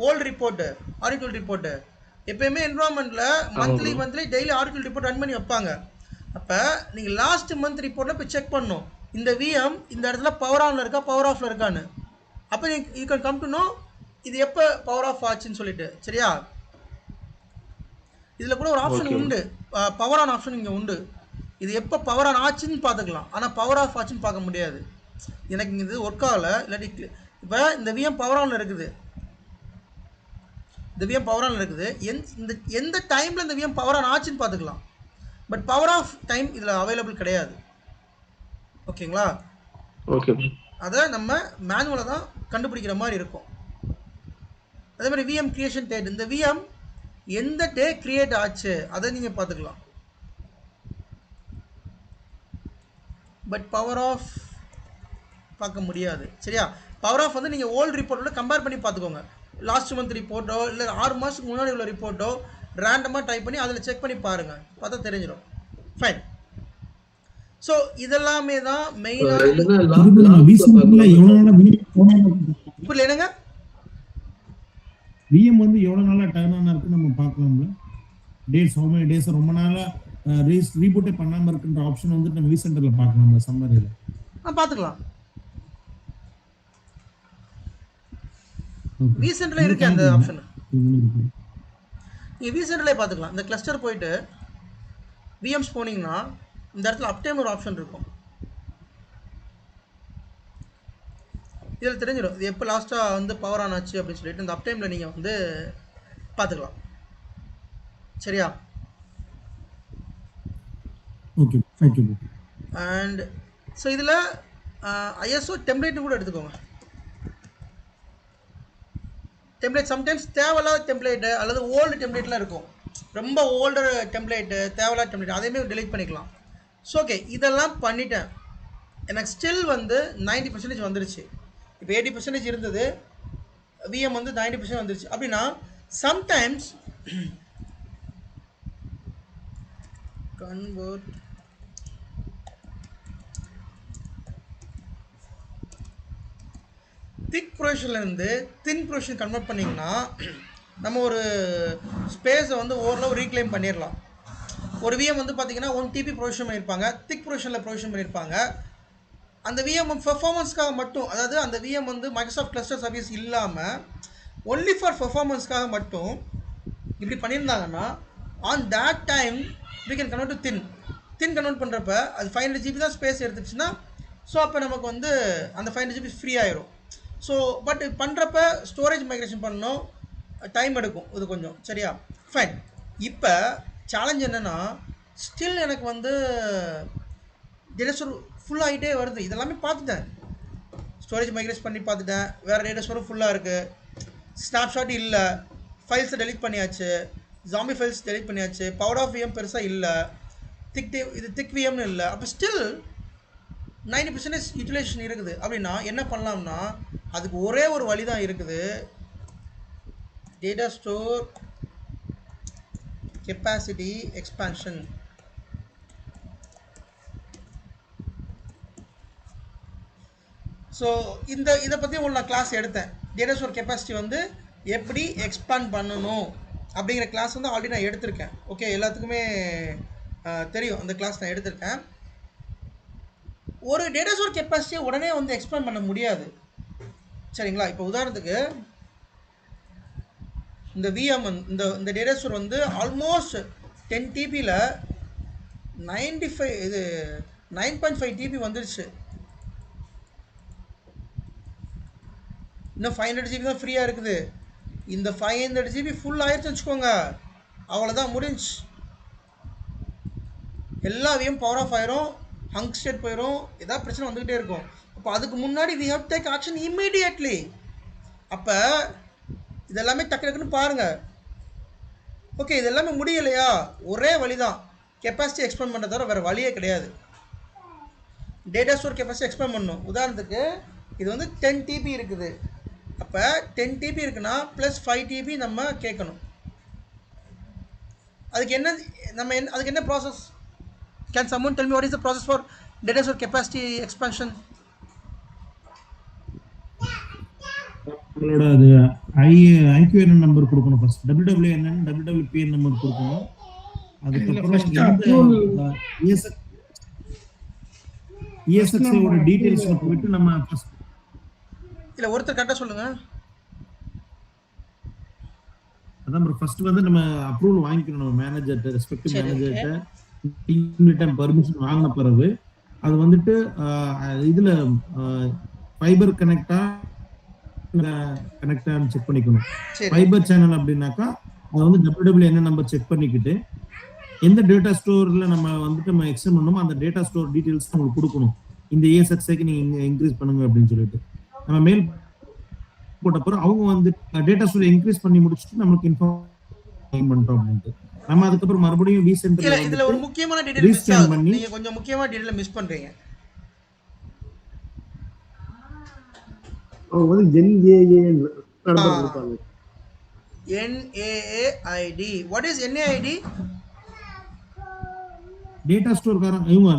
ஓல்டு ரிப்போர்ட்டு ஆர்டிகல் ரிப்போர்ட்டு, எப்பயுமே என்வரான்மெண்ட்டில் monthly daily article report run பண்ணி வைப்பாங்க. அப்போ நீங்கள் லாஸ்ட் மந்த் ரிப்போர்ட்டில் போய் செக் பண்ணணும் இந்த விஎம் இந்த இடத்துல பவர் ஆனில் இருக்கா பவர் ஆஃபில் இருக்கான்னு. அப்போ you can come to know இது எப்போ பவர் ஆஃப் ஆச்சுன்னு சொல்லிட்டு. சரியா? இதில் கூட ஒரு ஆப்ஷன் உண்டு, பவர் ஆன் ஆப்ஷன் இங்கே உண்டு. இது எப்போ பவர் ஆன் ஆச்சுன்னு பார்த்துக்கலாம், ஆனால் பவர் ஆஃப் ஆச்சுன்னு பார்க்க முடியாது. எனக்கு இங்கே இது ஒர்க் ஆகலை இல்லாட்டி. இப்போ இந்த விஎம் பவர் ஆனில் இருக்குது, இந்த விஎம் பவர் ஆனில் இருக்குது, எந்த டைமில் இந்த விஎம் பவர் ஆன் ஆச்சுன்னு பார்த்துக்கலாம். பட் பவர் ஆஃப் டைம் இதில் அவைலபிள் கிடையாது. ஓகேங்களா? ஓகே. அதை நம்ம மேனுவலாக தான் கண்டுபிடிக்கிற மாதிரி இருக்கும். அதே மாதிரி விஎம் கிரியேஷன் டேட், இந்த விஎம் எந்த டே கிரியேட் ஆச்சு அதை நீங்கள் பார்த்துக்கலாம். பட் பவர் ஆஃப் பார்க்க முடியாது. சரியா? பவர் ஆஃப் வந்து நீங்கள் ஓல்டு ரிப்போர்ட்டோட கம்பேர் பண்ணி பார்த்துக்கோங்க. லாஸ்ட் மந்த் ரிப்போர்ட்டோ இல்லை 6 மாதத்துக்கு முன்னாடி உள்ள ரிப்போர்ட்டோ ரேண்டமாக டைப் பண்ணி அதில் செக் பண்ணி பாருங்கள், பார்த்தா தெரிஞ்சிடும். ஃபைன். ஸோ இதெல்லாமே தான் மெயினாக. புரியல என்னங்க? விஎம் வந்து எவ்வளவு நாளா டர்ன் ஆன் இருக்கு நம்ம பார்க்கலாம்ல. டேஸ் ஹவ் மெனி டேஸ் ரொம்ப நாளா ரீபூட்டே பண்ணாம இருக்குன்ற ஆப்ஷன் வந்து நம்ம விசென்டர்ல பார்க்கலாம்ல, சம்மரியில பார்த்துக்கலாம். விசென்டர்ல இருக்கு அந்த ஆப்ஷன், நீங்க விசென்டர்ல பார்த்துக்கலாம். இந்த கிளஸ்டர் போயிட்டு விஎம்ஸ் போனீங்கன்னா இந்த இடத்துல அப்டைம் ஒரு ஆப்ஷன் இருக்கும். இதில் தெரிஞ்சிடும் இது எப்போ லாஸ்ட்டாக வந்து பவர் ஆன் ஆச்சு அப்படின்னு சொல்லிட்டு இந்த அப்டைமில் நீங்கள் வந்து பார்த்துக்கலாம். சரியா? Okay, thank you. அண்ட் ஸோ இதில் ஐஎஸ்ஓ டெம்ப்ளேட்னு கூட எடுத்துக்கோங்க. டெம்ப்ளேட் சம்டைம்ஸ் தேவையில்லாத டெம்ப்ளேட்டு அல்லது ஓல்டு டெம்ப்ளேட்லாம் இருக்கும். ரொம்ப ஓல்டு டெம்ப்ளேட்டு, தேவையில்லாத டெம்ப்ளேட் அதையுமே டெலீட் பண்ணிக்கலாம். ஸோ ஓகே, இதெல்லாம் பண்ணிட்டேன். எனக்கு ஸ்டில் வந்து 90% வந்துருச்சு. இப்போ 80% இருந்தது, விஎம் வந்து 90% வந்துருச்சு. அப்படின்னா சம்டைம்ஸ் கன்வெர்ட் திக் ப்ரொவிஷன்லேருந்து தின் ப்ரொவிஷன் கன்வெர்ட் பண்ணிங்கன்னா நம்ம ஒரு ஸ்பேஸை வந்து ஓரளவு ரீக்ளைம் பண்ணிடலாம். ஒரு விஎம் வந்து பார்த்திங்கன்னா 1 TB ப்ரொவிஷன் பண்ணியிருப்பாங்க, திக் ப்ரொவிஷனில் ப்ரொவிஷன் பண்ணியிருப்பாங்க. அந்த விஎம் பெர்ஃபார்மன்ஸ்க்காக மட்டும், அதாவது அந்த விஎம் வந்து மைக்ரோசாஃப்ட் கிளஸ்டர் சர்வீஸ் இல்லாமல் ஒன்லி ஃபார் பெர்ஃபார்மன்ஸ்க்காக மட்டும் இப்படி பண்ணியிருந்தாங்கன்னா on that time we can convert to thin convert பண்ணுறப்ப அது 500 GB தான் ஸ்பேஸ் எடுத்துச்சுன்னா ஸோ அப்போ நமக்கு வந்து அந்த 500 GB ஃப்ரீ ஆயிரும். ஸோ பட் பண்ணுறப்ப ஸ்டோரேஜ் மைக்ரேஷன் பண்ணணும், டைம் எடுக்கும் இது கொஞ்சம். சரியா? ஃபைன். இப்போ சேலஞ்ச் என்னென்னா ஸ்டில் எனக்கு வந்து டேட்டா ஸ்டோர் ஃபுல் ஆகிட்டே வருது. இதெல்லாமே பார்த்துட்டேன், ஸ்டோரேஜ் மைக்ரேட் பண்ணி பார்த்துட்டேன், வேறு டேட்டா ஸ்டோரும் ஃபுல்லாக இருக்குது, ஸ்னாப்ஷாட் இல்லை, ஃபைல்ஸை டெலிட் பண்ணியாச்சு, ஜாம்பி ஃபைல்ஸ் டெலிட் பண்ணியாச்சு, பவர் ஆஃப் விஎம் பெருசாக இல்லை, திக் விஎம்னு இல்லை. அப்போ ஸ்டில் 90% யூட்டிலைசேஷன் இருக்குது. அப்படின்னா என்ன பண்ணலாம்னா அதுக்கு ஒரே ஒரு வழி தான் இருக்குது, data store capacity expansion. So இதை பற்றி உங்களுக்கு நான் கிளாஸ் எடுத்தேன். டேட்டா ஸ்டோர் கெப்பாசிட்டி வந்து எப்படி எக்ஸ்பேண்ட் பண்ணணும் அப்படிங்கிற கிளாஸ் வந்து ஆல்ரெடி நான் எடுத்திருக்கேன். ஓகே, எல்லாத்துக்குமே தெரியும் அந்த கிளாஸ் நான் எடுத்திருக்கேன். ஒரு டேட்டா ஸ்டோர் கெப்பாசிட்டியை உடனே வந்து எக்ஸ்பேண்ட் பண்ண முடியாது. சரிங்களா? இப்போ உதாரணத்துக்கு இந்த விஎம் இந்த டேட்டா ஸ்டோர் வந்து ஆல்மோஸ்ட் 10 TBயில் 9.5 TB வந்துருச்சு. இன்னும் 500 GB தான் ஃப்ரீயாக இருக்குது. இந்த 500 GB ஃபுல் ஆயிடுச்சுன்னு வச்சுக்கோங்க, அவ்வளோதான் முடிஞ்சு. எல்லா விஎம் பவர் ஆஃப் ஆயிரும், ஹங்க் ஸ்டேட் போயிடும், ஏதாவது பிரச்சனை வந்துக்கிட்டே இருக்கும். அப்போ அதுக்கு முன்னாடி we have to take action immediately. அப்போ இதெல்லாமே டக்கு டக்குன்னு பாருங்கள். ஓகே, இதெல்லாமே முடியலையா, ஒரே வழி தான் கெப்பாசிட்டி எக்ஸ்பேண்ட் பண்ணுறத தவிர வேறு வழியே கிடையாது. டேட்டா ஸ்டோர் கெப்பாசிட்டி எக்ஸ்பேண்ட் பண்ணணும். உதாரணத்துக்கு இது வந்து 10 TB இருக்குது. அப்போ 10 TB இருக்குன்னா ப்ளஸ் 5 TB நம்ம கேட்கணும். அதுக்கு என்ன process? Can someone tell me what is the process for data store capacity expansion? உங்களோட அது IQN நம்பர் கொடுக்கணும். ஃபர்ஸ்ட் WWN WWPN நம்பர் கொடுக்கணும். அதுக்கப்புறம் ESX ஓட டீடைல்ஸ் போயிட்டு நம்ம ஃபர்ஸ்ட் இல்ல ஒருத்தர் கரெக்டா சொல்லுங்க. அதான் ப்ரோ, ஃபர்ஸ்ட் வந்து நம்ம அப்ரூவல் வாங்கிக்கணும் நம்ம மேனேஜர்ட்ட, ரெஸ்பெக்டிவ் மேனேஜர்ட்ட டீம் பர்மிஷன் வாங்கின பிறகு அது வந்துட்டு இதுல ஃபைபர் கனெக்டான்னு செக் பண்ணிக்கணும். ஃபைபர் சேனல் அப்படின்னாக்கா அது வந்து WWN நம்பர் செக் பண்ணிக்கிட்டு எந்த டேட்டா ஸ்டோர்ல நம்ம வந்துட்டு நம்ம எக்ஸ்டெண்ட் பண்ணணுமோ அந்த டேட்டா ஸ்டோர் டீடைல்ஸ் உங்களுக்கு கொடுக்கணும். இந்த ESXக்கு நீங்க இன்க்ரீஸ் பண்ணுங்க அப்படின்னு சொல்லிட்டு நம்ம மெயில் போட்ட அப்புறம் அவங்க வந்து டேட்டா ஸ்டோர் இன்க்ரீஸ் பண்ணி முடிச்சுட்டு நமக்கு இன்ஃபார்ம் பண்றோம் அப்படின்ட்டு நம்ம அதுக்கப்புறம் மறுபடியும் இல்ல விசென்டர்ல இதுல ஒரு முக்கியமான டீடைல் மிஸ் ரீஸ்கேன் ஆகுது. பண்ணி நீங்க கொஞ்சம் முக்கியமான டீடைல் மிஸ் பண்றீங்க. அவங்க வந்து NAA நடந்துருப்பாங்க. NAAID. What is NAID? Data ஸ்டோர்காரன் இவங்க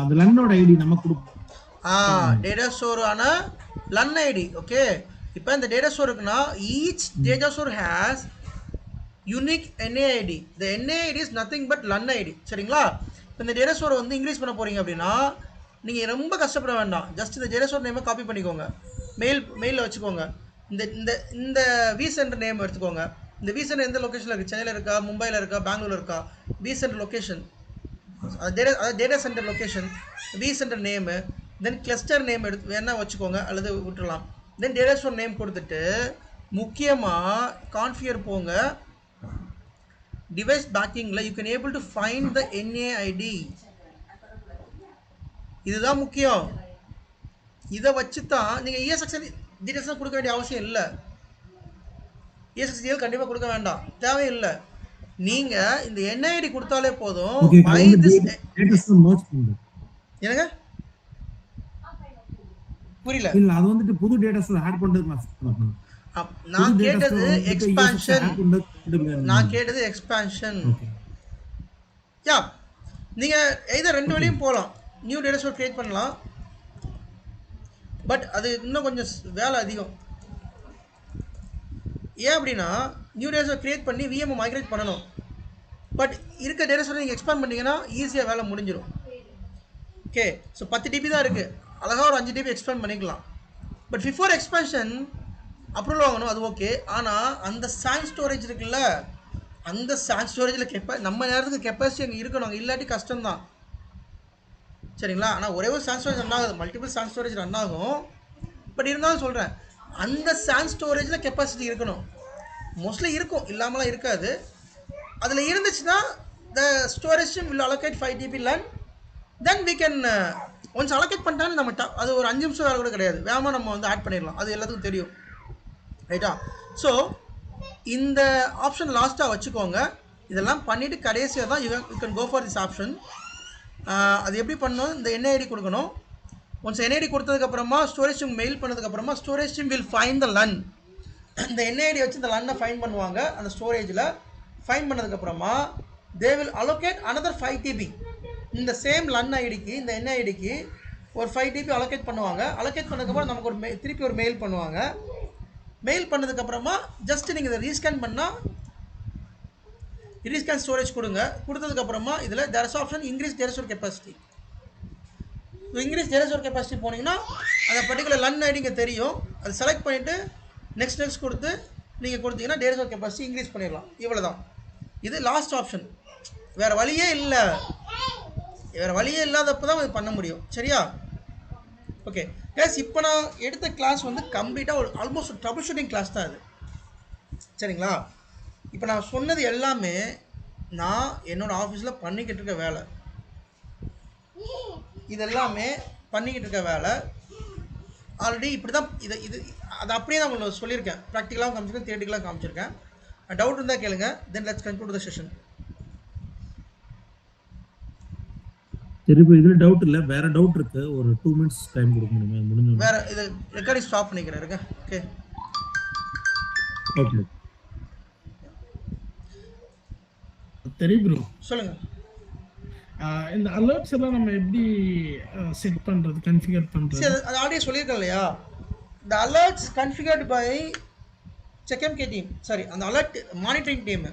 அந்த லன்னோட ஐடி நம்ம கொடுப்போம். டேட்டா ஸ்டோர் ஆன LUN ID. ஓகே, இப்போ இந்த டேட்டா ஸ்டோர் இருக்குன்னா each data store has unique NAID. the NAID is nothing but LUN ID. சரிங்களா? இப்போ இந்த டேட்டா ஸ்டோர் வந்து இன்க்ரீஸ் பண்ண போறீங்க அப்படின்னா நீங்க ரொம்ப கஷ்டப்பட வேண்டாம். ஜஸ்ட் இந்த டேட்டா ஸ்டோர் நேமை காப்பி பண்ணிக்கோங்க, மெயிலில் வச்சுக்கோங்க. இந்த இந்த இந்த விசென்டர் நேம் எடுத்துக்கோங்க. இந்த விசென்டர் எந்த லொக்கேஷனில் இருக்குது? சென்னையில் இருக்கா, மும்பையில் இருக்கா, பெங்களூர் இருக்கா? VCenter location, data center location, vCenter name, then cluster name எடுத்து வேணா வச்சுக்கோங்க அல்லது விட்டுடலாம். தென் டேட்டா ஸ்டோர் நேம் கொடுத்துட்டு முக்கியமாக கான்ஃபிகர் போங்க. டிவைஸ் பேக்கிங்கில் you can able to find the NAID. இதுதான் முக்கியம். இதை வச்சு தான் நீங்கள் ESX டீட்டெயில்ஸ்லாம் கொடுக்க வேண்டிய அவசியம் இல்லை. ESX டீட்டெயில் கண்டிப்பாக கொடுக்க வேண்டாம், தேவையில்லை. நீங்கள் இந்த NAID கொடுத்தாலே போதும். என்னங்க புரியல? இல்ல அது வந்துட்டு புது டேட்டா ஸ்டோர் ஆட் பண்றதுக்கு நான் கேட்டது எக்ஸ்பான்ஷன். நான் கேட்டது எக்ஸ்பான்ஷன். யா, நீங்கள் எதை ரெண்டு வழியும் போகலாம். நியூ டேட்டா ஸ்டோர் கிரியேட் பண்ணலாம், பட் அது இன்னும் கொஞ்சம் வேலை அதிகம். ஏன் அப்படின்னா நியூ டேட்டா ஸ்டோர் கிரியேட் பண்ணி VM மைக்ரேட் பண்ணணும். பட் இருக்க டேட்டா ஸ்டோர் நீங்கள் எக்ஸ்பேண்ட் பண்ணிங்கன்னா ஈஸியாக வேலை முடிஞ்சிடும். ஓகே, ஸோ 10 TB தான் இருக்குது, அழகாக ஒரு 5 TB எக்ஸ்பேண்ட் பண்ணிக்கலாம். பட் பிஃபோர் எக்ஸ்பேன்ஷன் அப்ரூவல் வாங்கணும், அது ஓகே. ஆனால் அந்த சாங் ஸ்டோரேஜ் இருக்குல்ல, அந்த சாங் ஸ்டோரேஜில் நம்ம நேரத்துக்கு கெப்பாசிட்டி அங்கே இருக்கணும், அங்கே இல்லாட்டி கஷ்டம்தான். சரிங்களா? ஆனால் ஒரே ஒரு சாங் ஸ்டோரேஜ் ரன் ஆகுது, மல்டிபிள் சாங் ஸ்டோரேஜ் ரன் ஆகும். பட் இருந்தாலும் சொல்கிறேன், அந்த சாங் ஸ்டோரேஜில் கெப்பாசிட்டி இருக்கணும். மோஸ்ட்லி இருக்கும், இல்லாமலாம் இருக்காது. அதில் இருந்துச்சுன்னா த storage will allocate 5 TB LUN. Then we can once allocate பண்ணிட்டாலும் நம்ம அது ஒரு 5 நிமிஷம் வேலை கூட கிடையாது, வேகமாக நம்ம வந்து ஆட் பண்ணிடலாம். அது எல்லாத்துக்கும் தெரியும், ரைட்டா? ஸோ இந்த ஆப்ஷன் லாஸ்ட்டாக வச்சுக்கோங்க. இதெல்லாம் பண்ணிவிட்டு கடைசியாக தான் you can go for this option. அது எப்படி பண்ணணும்? இந்த NAID கொடுக்கணும். ஒன்ஸ் NAID கொடுத்ததுக்கப்புறமா ஸ்டோரேஜ் டீம் மெயில் பண்ணதுக்கப்புறமா storage team will find the LUN. இந்த NAID வச்சு இந்த LUN ஃபைண்ட் பண்ணுவாங்க. அந்த ஸ்டோரேஜில் ஃபைண்ட் பண்ணதுக்கப்புறமா they will allocate another 5 TB. இந்த சேம் LUN ஐடிக்கு, இந்த NAIDக்கு ஒரு 5 TB allocate பண்ணுவாங்க. allocate பண்ணதுக்கப்புறம் நமக்கு ஒரு திருப்பி ஒரு மெயில் பண்ணுவாங்க. மெயில் பண்ணதுக்கப்புறமா ஜஸ்ட் நீங்கள் இதை ரீஸ்கேன் பண்ணால் ரீஸ்கேன் ஸ்டோரேஜ் கொடுங்க. கொடுத்ததுக்கப்புறமா இதில் there is option increase data store capacity. Increase data store capacity போனீங்கன்னா அந்த பர்டிகுலர் LUN ஐடி இங்கே தெரியும். அது செலக்ட் பண்ணிவிட்டு நெக்ஸ்ட் கொடுத்து நீங்கள் கொடுத்தீங்கன்னா டேட்டா ஸ்டோர் கெப்பாசிட்டி இன்க்ரீஸ் பண்ணிடலாம். இவ்வளோ தான். இது லாஸ்ட் ஆப்ஷன். வேறு வழியே இல்லை. வேறு வழியே இல்லாதப்போ தான் இது பண்ண முடியும். சரியா? ஓகே கைஸ், இப்போ நான் எடுத்த கிளாஸ் வந்து கம்ப்ளீட்டாக ஒரு ஆல்மோஸ்ட் ட்ரபிள் ஷூட்டிங் கிளாஸ் தான் இது. சரிங்களா? இப்போ நான் சொன்னது எல்லாமே நான் என்னோடய ஆஃபீஸில் பண்ணிக்கிட்டு இருக்க வேலை. இது எல்லாமே பண்ணிக்கிட்டு இருக்க வேலை. ஆல்ரெடி இப்படி தான் இது அது அப்படியே நான் உங்களுக்கு சொல்லியிருக்கேன். ப்ராக்டிக்கலாகவும் காமிச்சிருக்கேன், தியரிட்டிக்கலாக காமிச்சிருக்கேன். டவுட் இருந்தால் கேளுங்க. Then let's conclude the session. சரி, இப்போ இதில் டவுட் இல்லை, வேற டவுட் இருக்கு. ஒரு 2 minutes டைம் கொடுக்க முடியுமா? முடிஞ்சு வேற இது ரெக்கார்டிங் ஸ்டாப் பண்ணிக்கிறேன். இருங்க. ஓகே ஓகே தெரியும் ப்ரோ. சொல்லுங்க. இந்த அலர்ட்ஸ் எல்லாம் நம்ம எப்படி செட் பண்றது, கன்ஃபிகர் பண்றது? சரி, அது ஆல்ரெடி சொல்லியிருக்கேன் இல்லையா? the alerts configured by CheckMK team, sorry அந்த அலர்ட் மானிட்டரிங் டீம்.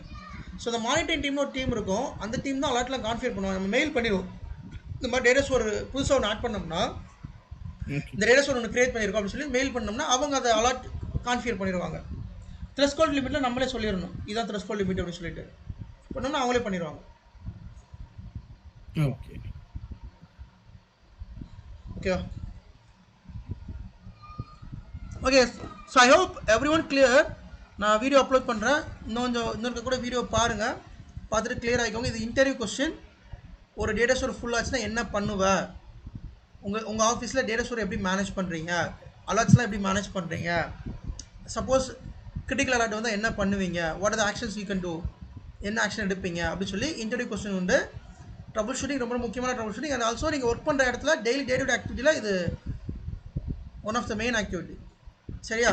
ஸோ அந்த மானிட்டரிங் டீம்னு ஒரு டீம் இருக்கும். அந்த டீம் தான் அலர்ட்லாம் கான்ஃபிகர் பண்ணுவாங்க. நம்ம மெயில் பண்ணிடுவோம், இந்த மாதிரி டேட்டாஸ் ஒரு புதுசாக ஒன்று ஆட் பண்ணோம்னா, இந்த டேட்டாஸ் ஒன்று கிரியேட் பண்ணியிருக்கோம் அப்படின்னு சொல்லி மெயில் பண்ணோம்னா அவங்க அதை அலர்ட் கான்ஃபிகர் பண்ணிடுவாங்க. த்ரெஷ்ஹோல்ட் லிமிட்டில் நம்மளே சொல்லிடணும், இதுதான் த்ரெஷ்ஹோல்ட் லிமிட் அப்படின்னு சொல்லிட்டு பண்ணோம்னா அவங்களே பண்ணிடுவாங்க. ஓகே ஓகேவா? Okay, so I hope every one clear. நான் வீடியோ அப்லோட் பண்ணுறேன், இன்னொரு கூட வீடியோ பாருங்கள், பார்த்துட்டு கிளியர் ஆகிக்கோங்க. இது இன்டர்வியூ கொஸ்டின். ஒரு டேட்டா ஸ்டோர் ஃபுல் ஆச்சுன்னா என்ன பண்ணுவேன், உங்கள் ஆஃபீஸில் டேட்டா ஸ்டோர் எப்படி மேனேஜ் பண்ணுறீங்க, அலர்ட்ஸ்லாம் எப்படி மேனேஜ் பண்ணுறீங்க, சப்போஸ் கிரிட்டிக்கல் அலர்ட் வந்தால் என்ன பண்ணுவீங்க, what are the actions you can do, என்ன ஆக்ஷன் எடுப்பீங்க அப்படின்னு சொல்லி இன்டர்வியூ கொஸ்டின் உண்டு. ட்ரபிள் ஷூட்டிங் ரொம்ப முக்கியமான ட்ரபிள் ஷூட்டிங். அண்ட் ஆல்சோ நீங்கள் ஒர்க் பண்ணுற இடத்துல டெய்லி டே டு டே ஆக்டிவிட்டியில் இது one of the main activity. சரியா?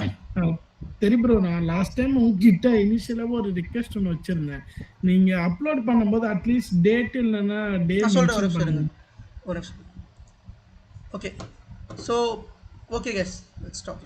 சரி ப்ரோ, நான் லாஸ்ட் டைம் உங்ககிட்ட இனிஷியலாக ஒரு ரிக்வெஸ்ட் ஒன்று வச்சிருந்தேன். நீங்கள் அப்லோட் பண்ணும்போது அட்லீஸ்ட் டேட் இல்லைன்னா டே நான் சொல்கிறேன் ஒரு நிமிஷம். ஒரு நிமிஷம். Okay, so okay guys, let's stop.